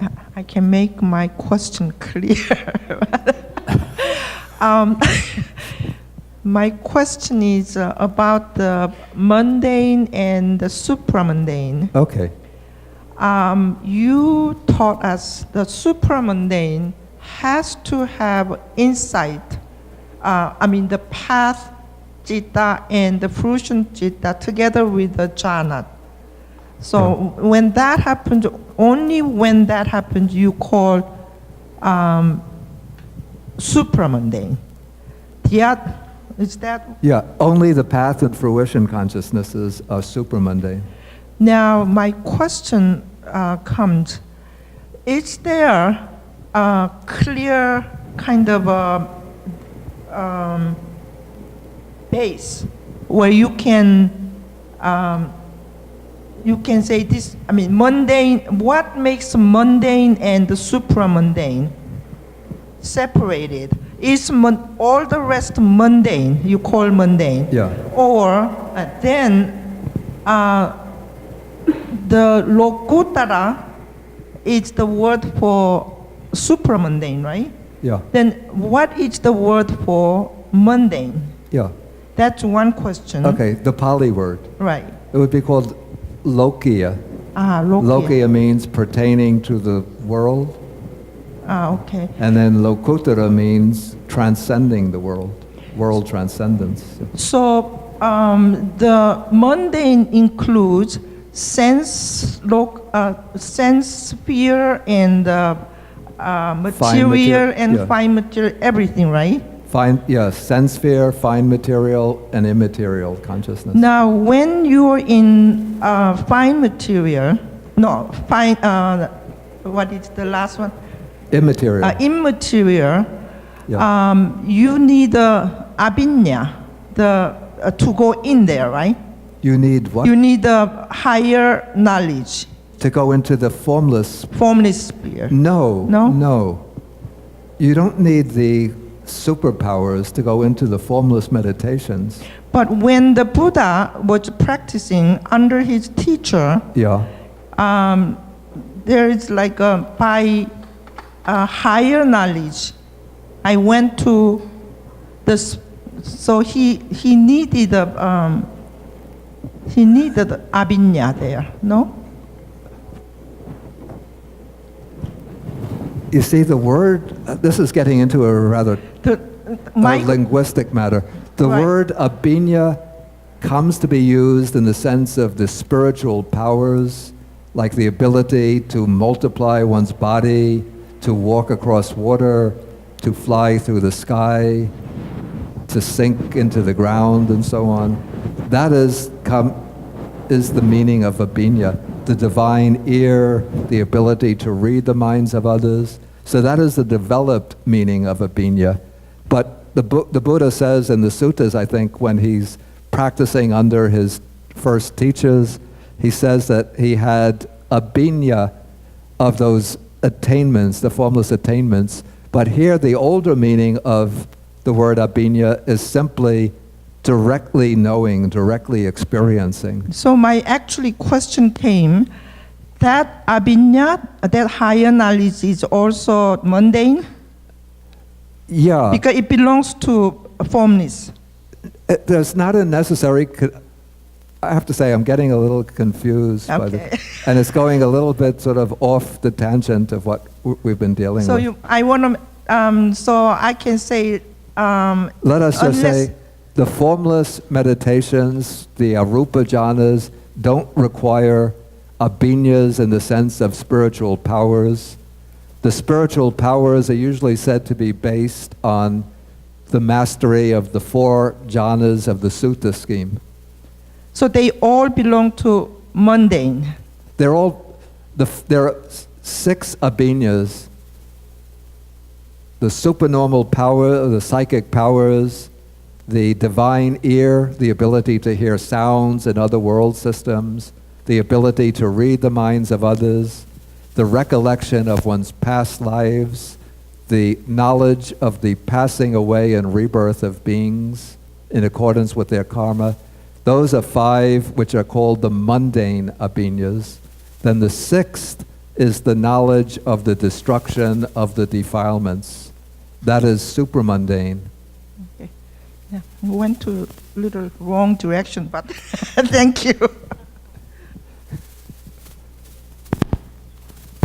Speaker 14: can make my question clear. My question is about the mundane and the supramundane.
Speaker 1: Okay.
Speaker 14: You taught us the supramundane has to have insight. The path citta and the fruition citta together with the jhana. So when that happens, only when that happens, you call supramundane. Is that?
Speaker 1: Yeah, only the path and fruition consciousnesses are supramundane.
Speaker 14: Now my question comes: is there a clear kind of base where you can say this? Mundane. What makes mundane and the supramundane separated? Is all the rest mundane? You call mundane.
Speaker 1: Yeah.
Speaker 14: Or then the lokutara is the word for supramundane, right?
Speaker 1: Yeah,
Speaker 14: Then what is the word for mundane?
Speaker 1: yeah.
Speaker 14: That's one question.
Speaker 1: Okay, the Pali word.
Speaker 14: Right.
Speaker 1: It would be called lokiya.
Speaker 14: Lokiya.
Speaker 1: Lokiya means pertaining to the world,
Speaker 14: Okay.
Speaker 1: and then lokutara means transcending the world transcendence.
Speaker 14: So the mundane includes sense sphere and material and
Speaker 1: yeah.
Speaker 14: fine material, everything, right?
Speaker 1: Sense sphere, fine material, and immaterial consciousness.
Speaker 14: Now, when you're in fine material, what is the last one?
Speaker 1: Immaterial.
Speaker 14: Immaterial,
Speaker 1: Yeah.
Speaker 14: you need abhinya to go in there, right?
Speaker 1: You need what?
Speaker 14: You need a higher knowledge,
Speaker 1: To go into the formless.
Speaker 14: formless sphere.
Speaker 1: No.
Speaker 14: No?
Speaker 1: No. You don't need the superpowers to go into the formless meditations.
Speaker 14: But when the Buddha was practicing under his teacher,
Speaker 1: Yeah.
Speaker 14: there is like by higher knowledge, I went to this. So he needed abhinya there, no?
Speaker 1: You see, the word, this is getting into a rather
Speaker 14: My
Speaker 1: linguistic matter. The
Speaker 14: Right.
Speaker 1: word abhinya comes to be used in the sense of the spiritual powers, like the ability to multiply one's body, to walk across water, to fly through the sky, to sink into the ground, and so on. That is the meaning of abhinya, the divine ear, the ability to read the minds of others, So that is the developed meaning of abhinya. But the Buddha says in the suttas, I think, when he's practicing under his first teachers, he says that he had abhinya of those attainments, the formless attainments. But here the older meaning of the word abhinya is simply directly knowing, directly experiencing.
Speaker 14: So my actually question came, that abhinya, that higher knowledge is also mundane?
Speaker 1: Yeah.
Speaker 14: Because it belongs to formless.
Speaker 1: There's not a necessary, I have to say I'm getting a little confused by and it's going a little bit sort of off the tangent of what we've been dealing
Speaker 14: So
Speaker 1: with.
Speaker 14: I want to, so I can say,
Speaker 1: let us just say the formless meditations, the arupa jhanas, don't require abhinyas in the sense of spiritual powers. The spiritual powers are usually said to be based on the mastery of the 4 jhanas of the sutta scheme.
Speaker 14: So they all belong to mundane.
Speaker 1: There are 6 abhinyas. The supernormal power, the psychic powers, the divine ear, the ability to hear sounds in other world systems, the ability to read the minds of others, the recollection of one's past lives, the knowledge of the passing away and rebirth of beings in accordance with their karma. Those are 5 which are called the mundane abhinyas. Then the 6th is the knowledge of the destruction of the defilements. That is supramundane.
Speaker 14: Okay. Yeah, we went to a little wrong direction, but thank you.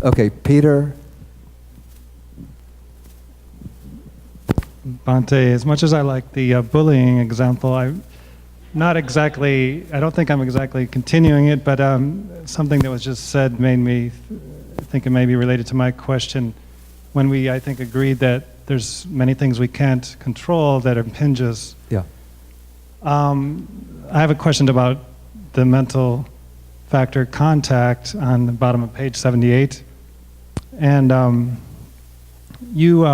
Speaker 1: Okay, Peter.
Speaker 15: Bhante, as much as I like the bullying example, I don't think I'm exactly continuing it, but something that was just said made me think it may be related to my question. When we, I think, agreed that there's many things we can't control that impinge us.
Speaker 1: Yeah.
Speaker 15: I have a question about the mental factor contact on the bottom of page 78. And you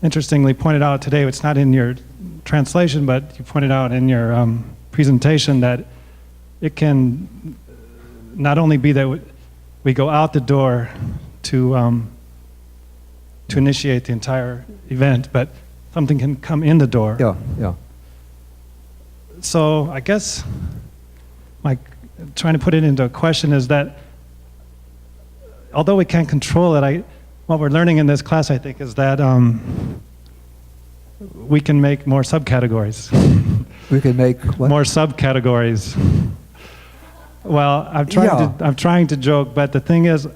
Speaker 15: interestingly pointed out today, it's not in your translation, but you pointed out in your presentation that it can not only be that we go out the door to initiate the entire event, but something can come in the door.
Speaker 1: Yeah, yeah.
Speaker 15: So I guess trying to put it into a question is that although we can't control it, what we're learning in this class, I think, is that we can make more subcategories.
Speaker 1: We can make what?
Speaker 15: More subcategories. Well, I'm trying to joke, but the thing is,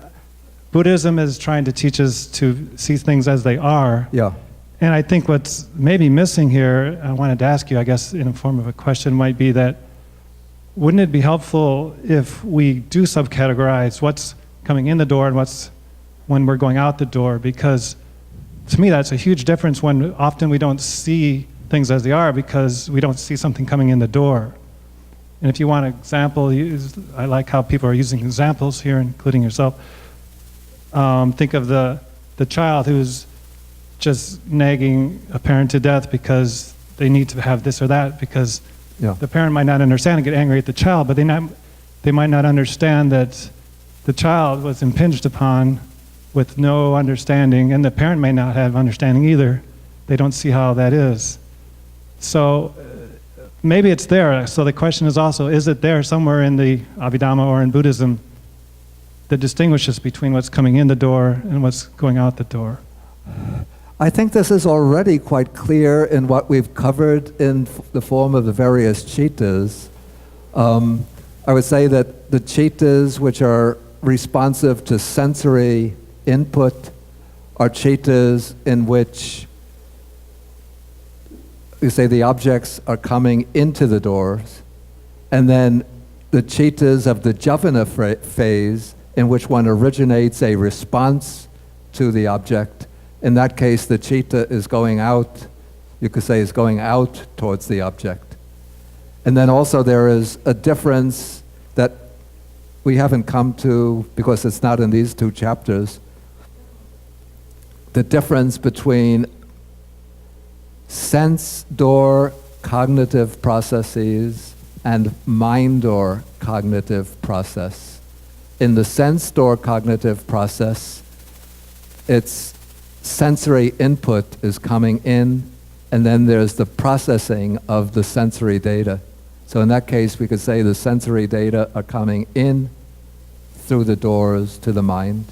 Speaker 15: Buddhism is trying to teach us to see things as they are.
Speaker 1: Yeah.
Speaker 15: And I think what's maybe missing here, I wanted to ask you, I guess in a form of a question, might be that wouldn't it be helpful if we do subcategorize what's coming in the door and what's when we're going out the door? Because to me, that's a huge difference when often we don't see things as they are because we don't see something coming in the door. And if you want an example, I like how people are using examples here, including yourself. Think of the child who's just nagging a parent to death because they need to have this or that, because the parent might not understand and get angry at the child, but they might not understand that the child was impinged upon with no understanding, and the parent may not have understanding either. They don't see how that is. So maybe it's there. So the question is also, is it there somewhere in the Abhidhamma or in Buddhism that distinguishes between what's coming in the door and what's going out the door?
Speaker 1: I think this is already quite clear in what we've covered in the form of the various chittas. I would say that the chittas which are responsive to sensory input are chittas in which you say the objects are coming into the doors, and then the chittas of the javana phase in which one originates a response to the object. In that case, the citta is going out, you could say is going out towards the object. And then also there is a difference that we haven't come to because it's not in these 2 chapters, the difference between sense door cognitive processes and mind door cognitive process. In the sense door cognitive process, its sensory input is coming in, and then there's the processing of the sensory data. So in that case, we could say the sensory data are coming in through the doors to the mind.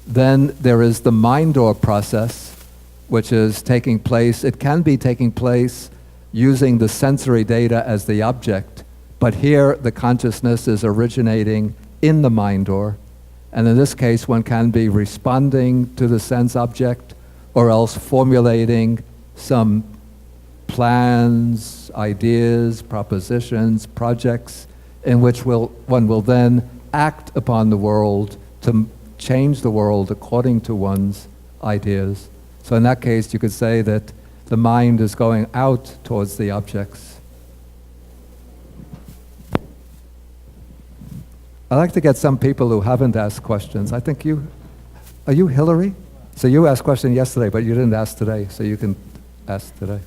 Speaker 1: Then there is the mind door process, which is taking place. It can be taking place using the sensory data as the object, but here the consciousness is originating in the mind door. And in this case, one can be responding to the sense object, or else formulating some plans, ideas, propositions, projects, in which one will then act upon the world to change the world according to one's ideas. So in that case, you could say that the mind is going out towards the objects. I'd like to get some people who haven't asked questions. I think are you Hillary? So you asked a question yesterday, but you didn't ask today, so you can ask today.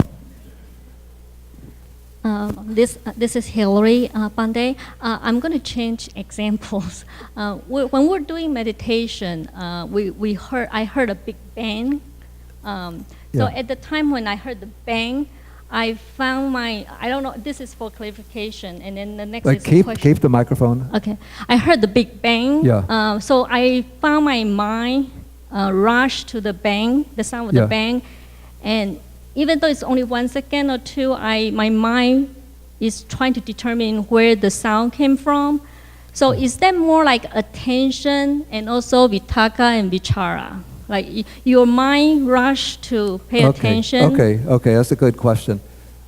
Speaker 16: This is Hillary Pandey. I'm going to change examples. When we're doing meditation, I heard a big bang. So at the time when I heard the bang, I found I don't know, this is for clarification, and then the next is a question.
Speaker 1: Keep the microphone.
Speaker 16: Okay. I heard the big bang.
Speaker 1: Yeah.
Speaker 16: So I found my mind rush to the bang, the sound of the bang, and even though it's only 1 second or two, my mind is trying to determine where the sound came from. So is that more like attention and also vitakka and vichara? Like your mind rush to pay attention?
Speaker 1: Okay, that's a good question.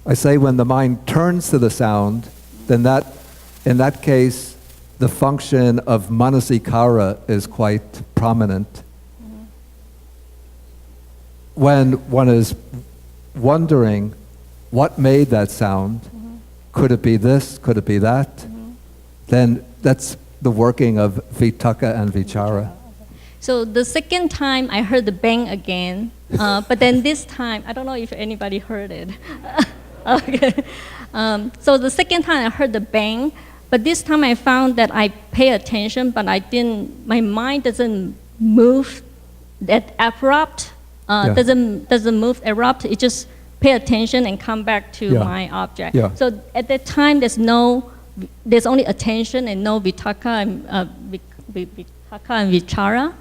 Speaker 1: I say when the mind turns to the sound, then in that case, the function of manasikara is quite prominent. Mm-hmm. When one is wondering what made that sound, could it be this, could it be that, then that's the working of vitakka and vichara.
Speaker 16: So the second time I heard the bang again, but then this time, I don't know if anybody heard it. Okay. So the second time I heard the bang, but this time I found that I pay attention, but my mind doesn't move that abrupt, doesn't move abrupt, it just pay attention and come back to my object. Yeah. So at that time, there's only attention and no vitakka and vichara.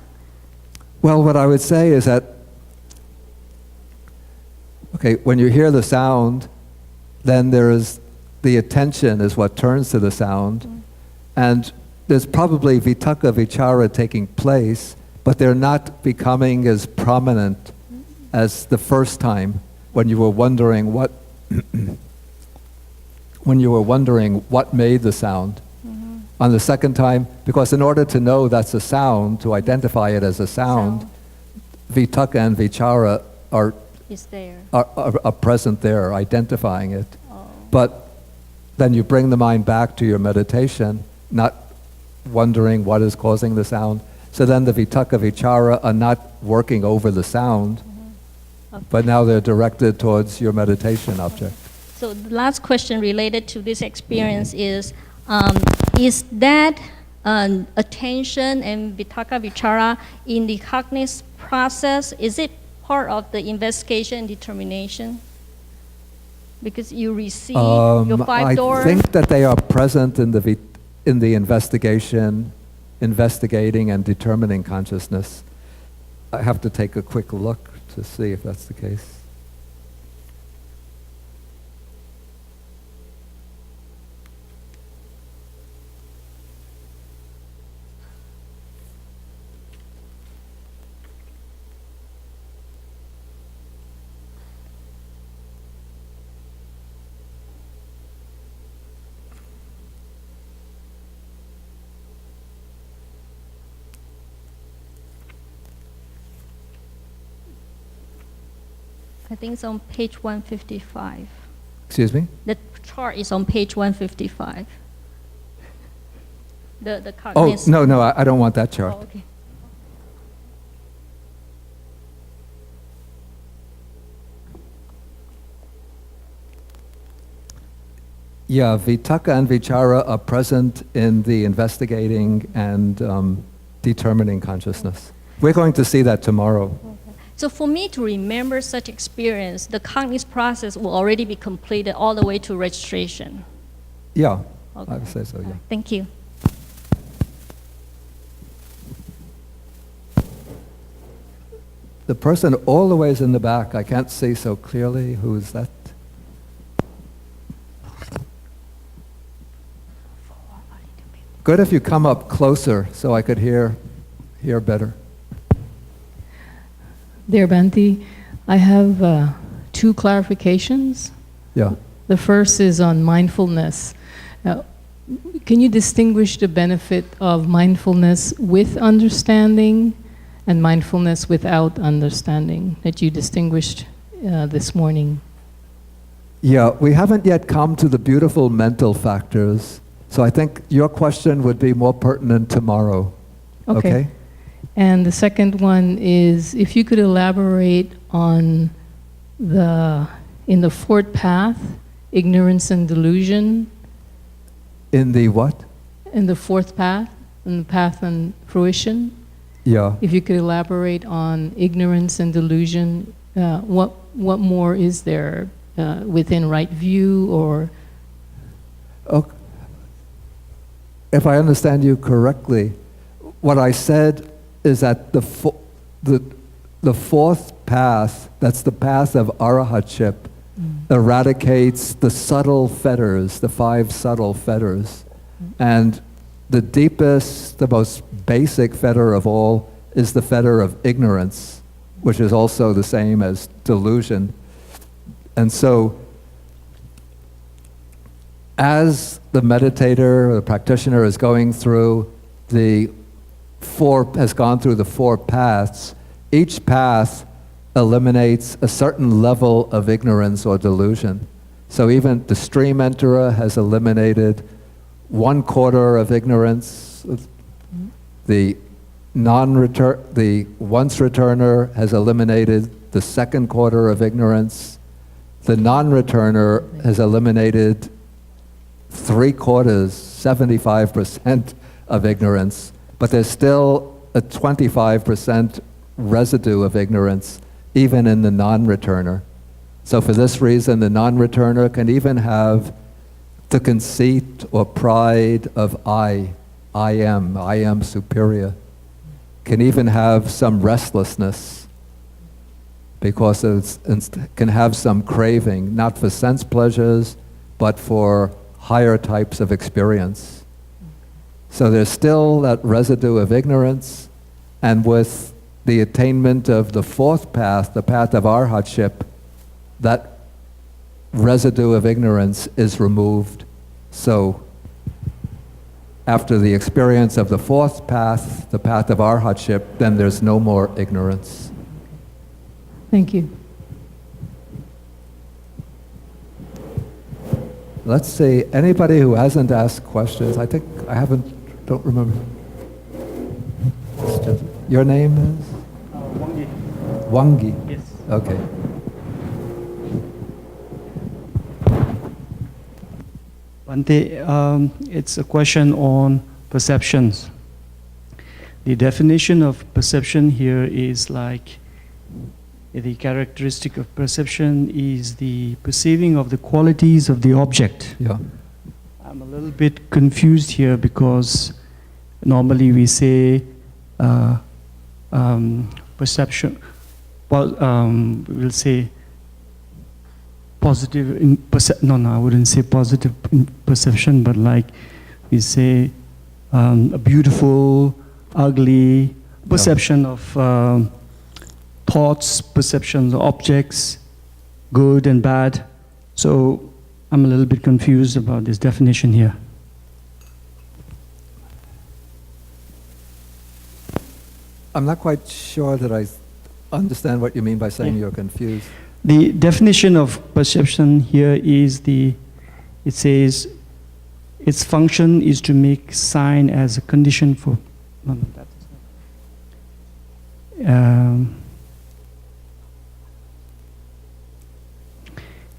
Speaker 1: Well, what I would say is that, when you hear the sound, then the attention is what turns to the sound, and there's probably vitakka vichara taking place, but they're not becoming as prominent as the first time when you were wondering what made the sound. On the second time, because in order to know that's a sound, to identify it as a sound. Vitakka and vichara are present there, identifying it. Oh. But then you bring the mind back to your meditation, not wondering what is causing the sound. So then the vitakka vichara are not working over the sound, but now they're directed towards your meditation object.
Speaker 16: So the last question related to this experience is that attention and vitakka vichara in the cognitive process, is it part of the investigation and determination? Because you receive your five doors.
Speaker 1: I think that they are present in the investigation, investigating and determining consciousness. I have to take a quick look to see if that's the case.
Speaker 16: I think it's on page 155.
Speaker 1: Excuse me?
Speaker 16: The chart is on page 155. The cognition.
Speaker 1: Oh, no, I don't want that chart.
Speaker 16: Oh, okay.
Speaker 1: Yeah, vitaka and vichara are present in the investigating and determining consciousness. We're going to see that tomorrow.
Speaker 16: So for me to remember such experience, the cognitive process will already be completed all the way to registration.
Speaker 1: Yeah,
Speaker 16: Okay.
Speaker 1: I would say so, yeah.
Speaker 16: Thank you.
Speaker 1: The person all the way is in the back, I can't see so clearly. Who is that? Good if you come up closer so I could hear better.
Speaker 17: Dear Bhante, I have two clarifications.
Speaker 1: Yeah.
Speaker 17: The first is on mindfulness. Can you distinguish the benefit of mindfulness with understanding and mindfulness without understanding that you distinguished this morning?
Speaker 1: Yeah, we haven't yet come to the beautiful mental factors, so I think your question would be more pertinent tomorrow. Okay?
Speaker 17: And the second one is if you could elaborate on in the fourth path, ignorance and delusion.
Speaker 1: In the what?
Speaker 17: In the fourth path, in the path and fruition.
Speaker 1: Yeah.
Speaker 17: If you could elaborate on ignorance and delusion, what more is there within right view or?
Speaker 1: Okay. If I understand you correctly, what I said is that the fourth path, that's the path of arahatship, eradicates the subtle fetters, the 5 subtle fetters. And the deepest, the most basic fetter of all is the fetter of ignorance, which is also the same as delusion. And so, as the meditator or the practitioner is going through has gone through the 4 paths, each path eliminates a certain level of ignorance or delusion. So even the stream enterer has eliminated 1/4 of ignorance. The once returner has eliminated the 2/4 of ignorance. The non-returner has eliminated 3/4, 75% of ignorance, but there's still a 25% residue of ignorance even in the non-returner. So for this reason, the non-returner can even have the conceit or pride of I am superior, can even have some restlessness because it can have some craving, not for sense pleasures, but for higher types of experience. So there's still that residue of ignorance, and with the attainment of the 4th path, the path of arhatship, that residue of ignorance is removed. So after the experience of the 4th path, the path of arhatship, then there's no more ignorance.
Speaker 17: Thank you.
Speaker 1: Let's see, anybody who hasn't asked questions, I don't remember. Your name is?
Speaker 18: Wangi.
Speaker 1: Wangi?
Speaker 18: Yes.
Speaker 1: Okay.
Speaker 18: Bhante, it's a question on perceptions. The definition of perception here is like the characteristic of perception is the perceiving of the qualities of the object.
Speaker 1: Yeah.
Speaker 18: I'm a little bit confused here because normally we say perception, we'll say positive in I wouldn't say positive in perception, but like we say a beautiful, ugly perception of thoughts, perceptions of objects, good and bad. So I'm a little bit confused about this definition here.
Speaker 1: I'm not quite sure that I understand what you mean by saying you're confused.
Speaker 18: The definition of perception here is it says its function is to make sign as a condition for,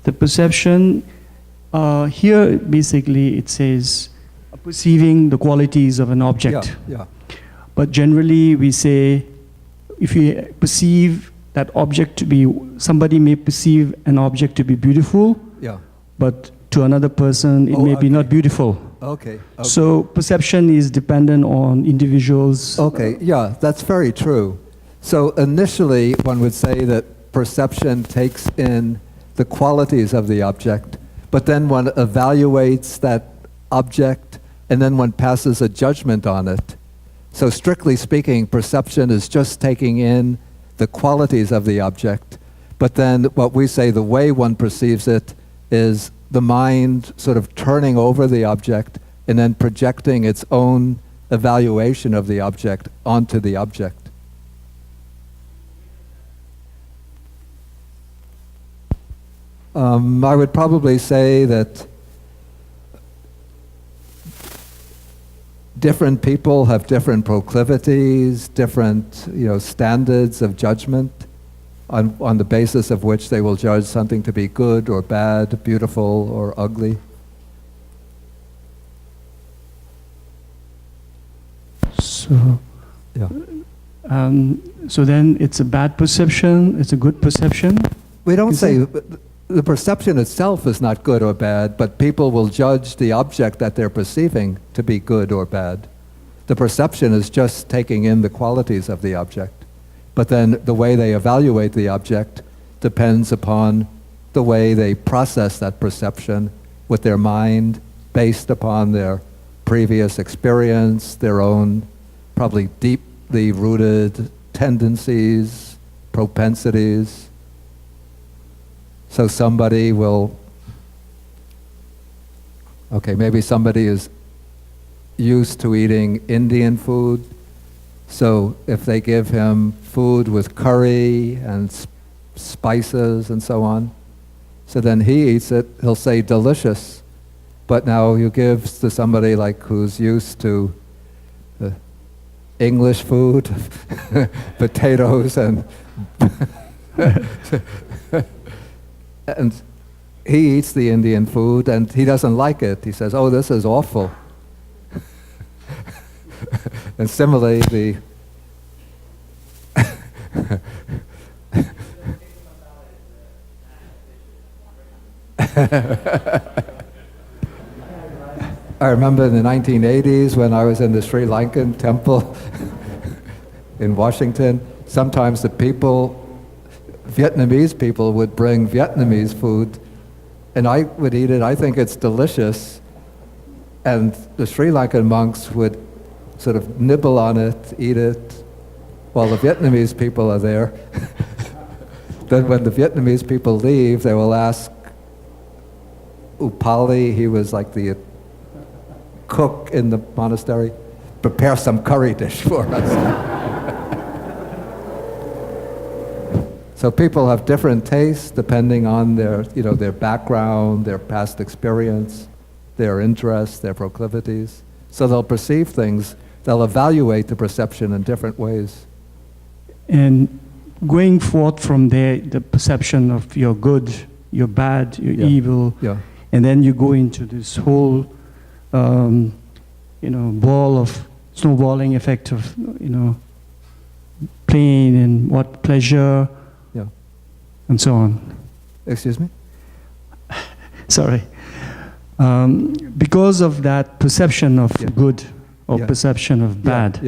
Speaker 18: the perception Here, basically, it says perceiving the qualities of an object.
Speaker 1: Yeah.
Speaker 18: But generally, we say if you perceive that object to be, somebody may perceive an object to be beautiful,
Speaker 1: Yeah.
Speaker 18: but to another person, it may be not beautiful.
Speaker 1: Okay.
Speaker 18: So perception is dependent on individuals.
Speaker 1: Okay, yeah, that's very true. So initially, one would say that perception takes in the qualities of the object, but then one evaluates that object, and then one passes a judgment on it. So strictly speaking, perception is just taking in the qualities of the object, but then what we say, the way one perceives it, is the mind sort of turning over the object and then projecting its own evaluation of the object onto the object. I would probably say that different people have different proclivities, different standards of judgment on the basis of which they will judge something to be good or bad, beautiful or ugly.
Speaker 18: So,
Speaker 1: yeah.
Speaker 18: So then it's a bad perception, it's a good perception?
Speaker 1: We don't say the perception itself is not good or bad, but people will judge the object that they're perceiving to be good or bad. The perception is just taking in the qualities of the object. But then the way they evaluate the object depends upon the way they process that perception with their mind based upon their previous experience, their own probably deeply rooted tendencies, propensities. So somebody will, maybe somebody is used to eating Indian food, so if they give him food with curry and spices and so on, so then he eats it, he'll say delicious. But now you give to somebody like who's used to English food, potatoes and and he eats the Indian food and he doesn't like it. He says, "Oh, this is awful." And similarly, I remember in the 1980s when I was in the Sri Lankan temple in Washington, sometimes the Vietnamese people would bring Vietnamese food, and I would eat it. I think it's delicious. And the Sri Lankan monks would sort of nibble on it, eat it, while the Vietnamese people are there. Then when the Vietnamese people leave, they will ask Upali, he was like the cook in the monastery, prepare some curry dish for us. So people have different tastes depending on their background, their past experience, their interests, their proclivities. So they'll perceive things, they'll evaluate the perception in different ways.
Speaker 18: And going forth from there, the perception of your good, your bad, your evil, and then you go into this whole, ball of snowballing effect of, pain and what pleasure, and so on.
Speaker 1: Excuse me?
Speaker 18: Sorry. Because of that perception of good or perception of bad,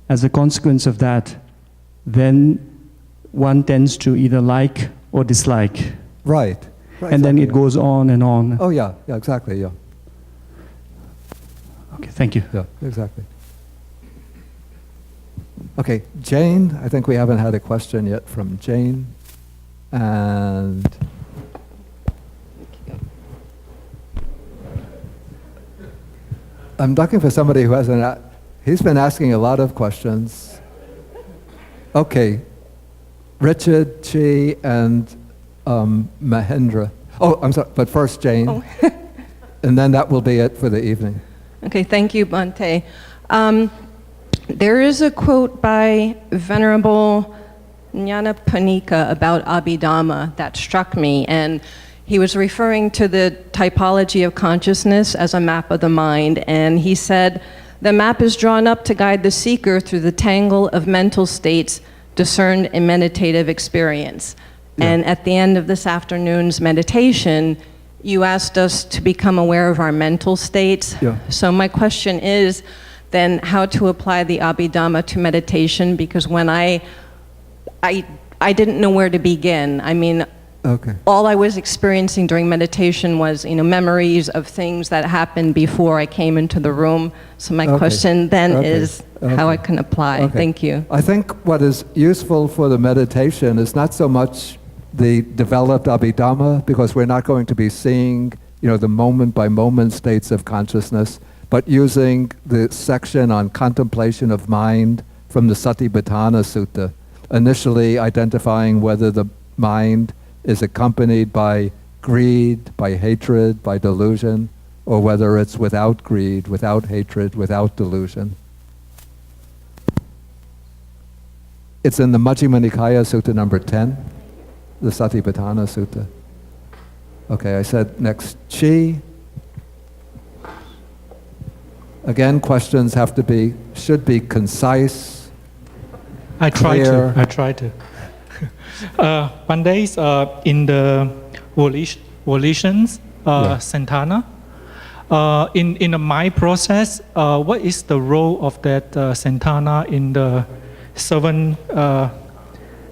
Speaker 18: as a consequence of that, then one tends to either like or dislike.
Speaker 1: Right.
Speaker 18: And then it goes on and on.
Speaker 1: Oh yeah, exactly, yeah.
Speaker 18: Okay, thank you.
Speaker 1: Yeah, exactly. Okay, Jane, I think we haven't had a question yet from Jane. And I'm looking for somebody who hasn't, he's been asking a lot of questions. Okay, Richard, Chi, and Mahendra. Oh, I'm sorry, but first Jane.
Speaker 19: Oh.
Speaker 1: And then that will be it for the evening.
Speaker 19: Okay, thank you, Bhante. There is a quote by Venerable Nyanaponika about Abhidhamma that struck me, and he was referring to the typology of consciousness as a map of the mind, and he said, the map is drawn up to guide the seeker through the tangle of mental states discerned in meditative experience. And at the end of this afternoon's meditation, you asked us to become aware of our mental states. So my question is then how to apply the Abhidhamma to meditation, because when I didn't know where to begin. I mean, all I was experiencing during meditation was, memories of things that happened before I came into the room. So my question then is how I can apply. Thank you.
Speaker 1: I think what is useful for the meditation is not so much the developed Abhidhamma, because we're not going to be seeing, the moment-by-moment states of consciousness, but using the section on contemplation of mind from the Satipatthana Sutta, initially identifying whether the mind is accompanied by greed, by hatred, by delusion, or whether it's without greed, without hatred, without delusion. It's in the Majjhima Nikaya Sutta number 10, the Satipatthana Sutta. Okay, I said next, Chi. Again, questions should be concise, clear.
Speaker 20: I try to. One day in the volitions, Santana, in the mind process, what is the role of that Santana in the seven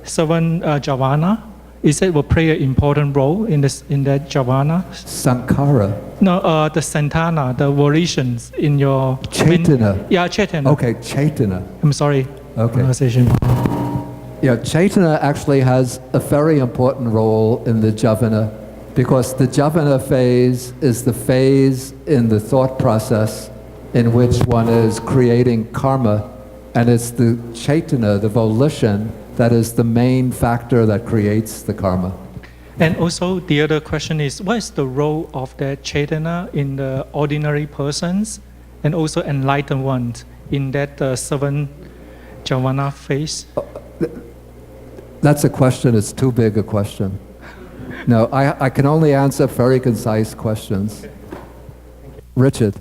Speaker 20: jhana? Is it will play an important role in that jhana?
Speaker 1: Sankhara.
Speaker 20: No, the Santana, the volitions in your
Speaker 1: Chaitana.
Speaker 20: Yeah, Chaitana.
Speaker 1: Okay, Chaitana.
Speaker 20: I'm sorry. Pronunciation.
Speaker 1: Yeah, Chaitana actually has a very important role in the jhavana, because the jhavana phase is the phase in the thought process in which one is creating karma, and it's the Chaitana, the volition, that is the main factor that creates the karma.
Speaker 20: And also the other question is, what is the role of that Chaitana in the ordinary persons and also enlightened ones in that seven jhavana phase?
Speaker 1: That's a question, it's too big a question. No, I can only answer very concise questions. Richard.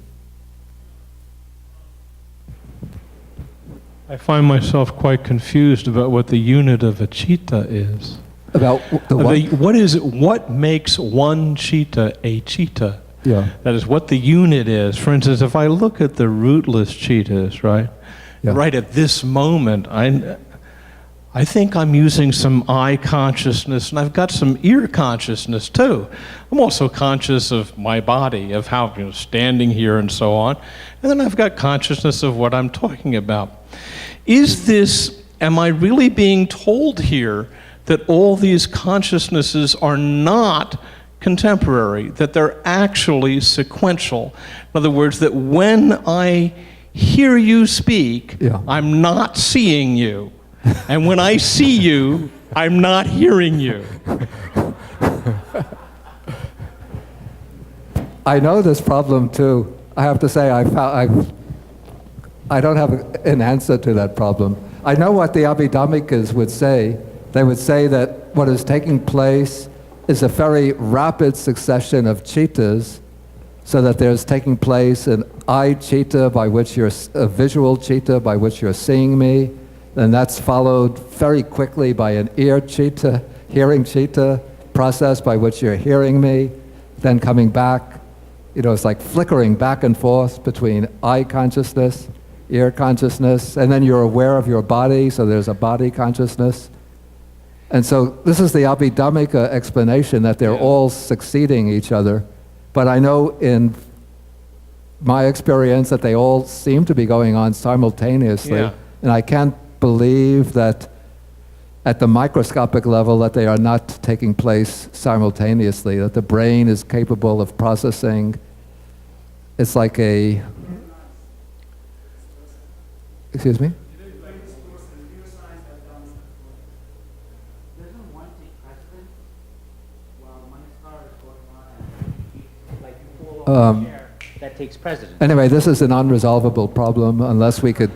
Speaker 21: I find myself quite confused about what the unit of a citta is.
Speaker 1: About the what?
Speaker 21: What makes one citta a citta?
Speaker 1: Yeah.
Speaker 21: That is what the unit is. For instance, if I look at the rootless cittas, right?
Speaker 1: Yeah.
Speaker 21: Right at this moment, I think I'm using some eye consciousness, and I've got some ear consciousness too. I'm also conscious of my body, of how, standing here and so on. And then I've got consciousness of what I'm talking about. Am I really being told here that all these consciousnesses are not contemporary, that they're actually sequential? In other words, that when I hear you speak, I'm not seeing you. And when I see you, I'm not hearing you.
Speaker 1: I know this problem too. I have to say, I don't have an answer to that problem. I know what the Abhidhammikas would say. They would say that what is taking place is a very rapid succession of cittas, so that there's taking place an eye citta by which you're, a visual citta by which you're seeing me, and that's followed very quickly by an ear citta, hearing citta process by which you're hearing me, then coming back. It's like flickering back and forth between eye consciousness, ear consciousness, and then you're aware of your body, so there's a body consciousness. And so this is the Abhidhammika explanation, that they're all succeeding each other. But I know in my experience that they all seem to be going on simultaneously.
Speaker 21: Yeah.
Speaker 1: And I can't believe that at the microscopic level that they are not taking place simultaneously, that the brain is capable of processing. It's like a... Excuse me?
Speaker 7: That takes precedence.
Speaker 1: Anyway, this is an unresolvable problem unless we could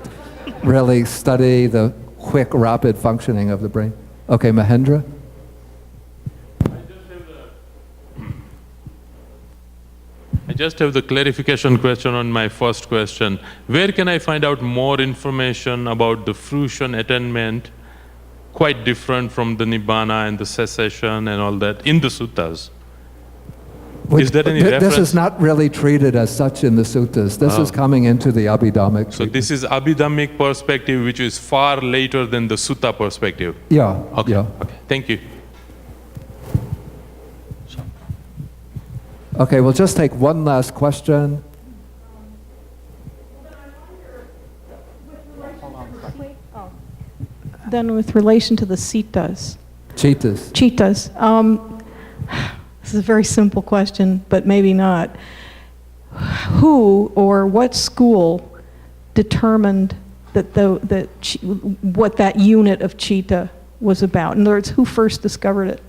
Speaker 1: really study the quick, rapid functioning of the brain. Okay, Mahendra?
Speaker 2: I just have the clarification question on my first question. Where can I find out more information about the fruition attainment, quite different from the Nibbana and the cessation and all that, in the suttas? Is there any reference?
Speaker 1: This is not really treated as such in the suttas. This is coming into the Abhidhammic.
Speaker 2: So this is Abhidhammic perspective, which is far later than the sutta perspective.
Speaker 1: Yeah.
Speaker 2: Okay.
Speaker 1: Yeah.
Speaker 2: Okay. Thank you.
Speaker 1: Okay, we'll just take one last question.
Speaker 22: Then with relation to the citas.
Speaker 1: Cheetahs.
Speaker 22: Cheetahs. This is a very simple question, but maybe not. Who or what school determined that what that unit of cheetah was about? In other words, who first discovered it?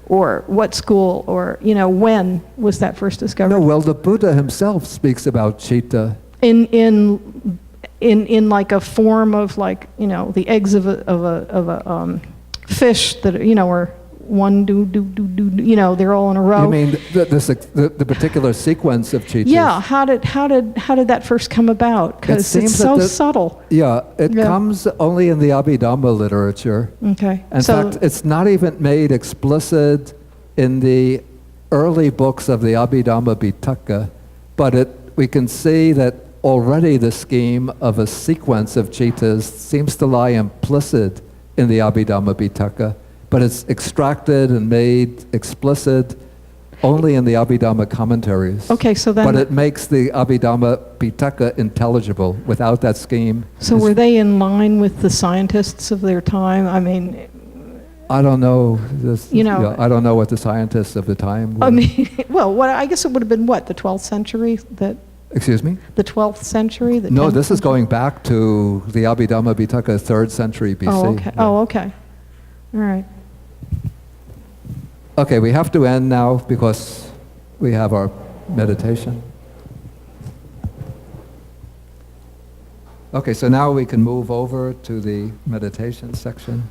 Speaker 22: Or what school, or, when was that first discovered?
Speaker 1: No, well, the Buddha himself speaks about cheetah.
Speaker 22: In like a form of the eggs of a fish that, are one, they're all in a row.
Speaker 1: You mean the particular sequence of cheetahs?
Speaker 22: Yeah, how did that first come about? Because it's so subtle.
Speaker 1: Yeah, it comes only in the Abhidhamma literature.
Speaker 22: Okay.
Speaker 1: In fact, it's not even made explicit in the early books of the Abhidhamma Pitaka, but we can see that already the scheme of a sequence of cheetahs seems to lie implicit in the Abhidhamma Pitaka, but it's extracted and made explicit only in the Abhidhamma commentaries.
Speaker 22: Okay, so then...
Speaker 1: But it makes the Abhidhamma Pitaka intelligible without that scheme.
Speaker 22: So were they in line with the scientists of their time? I mean...
Speaker 1: I don't know.
Speaker 22: I
Speaker 1: don't know what the scientists of the time were.
Speaker 22: I mean, well, I guess it would have been what, the 12th century?
Speaker 1: Excuse me?
Speaker 22: The 12th century?
Speaker 1: No, this is going back to the Abhidhamma Pitaka, 3rd century BC.
Speaker 22: Oh, okay.
Speaker 1: Yeah.
Speaker 22: Oh, okay. All right.
Speaker 1: Okay, we have to end now because we have our meditation. Okay, so now we can move over to the meditation section.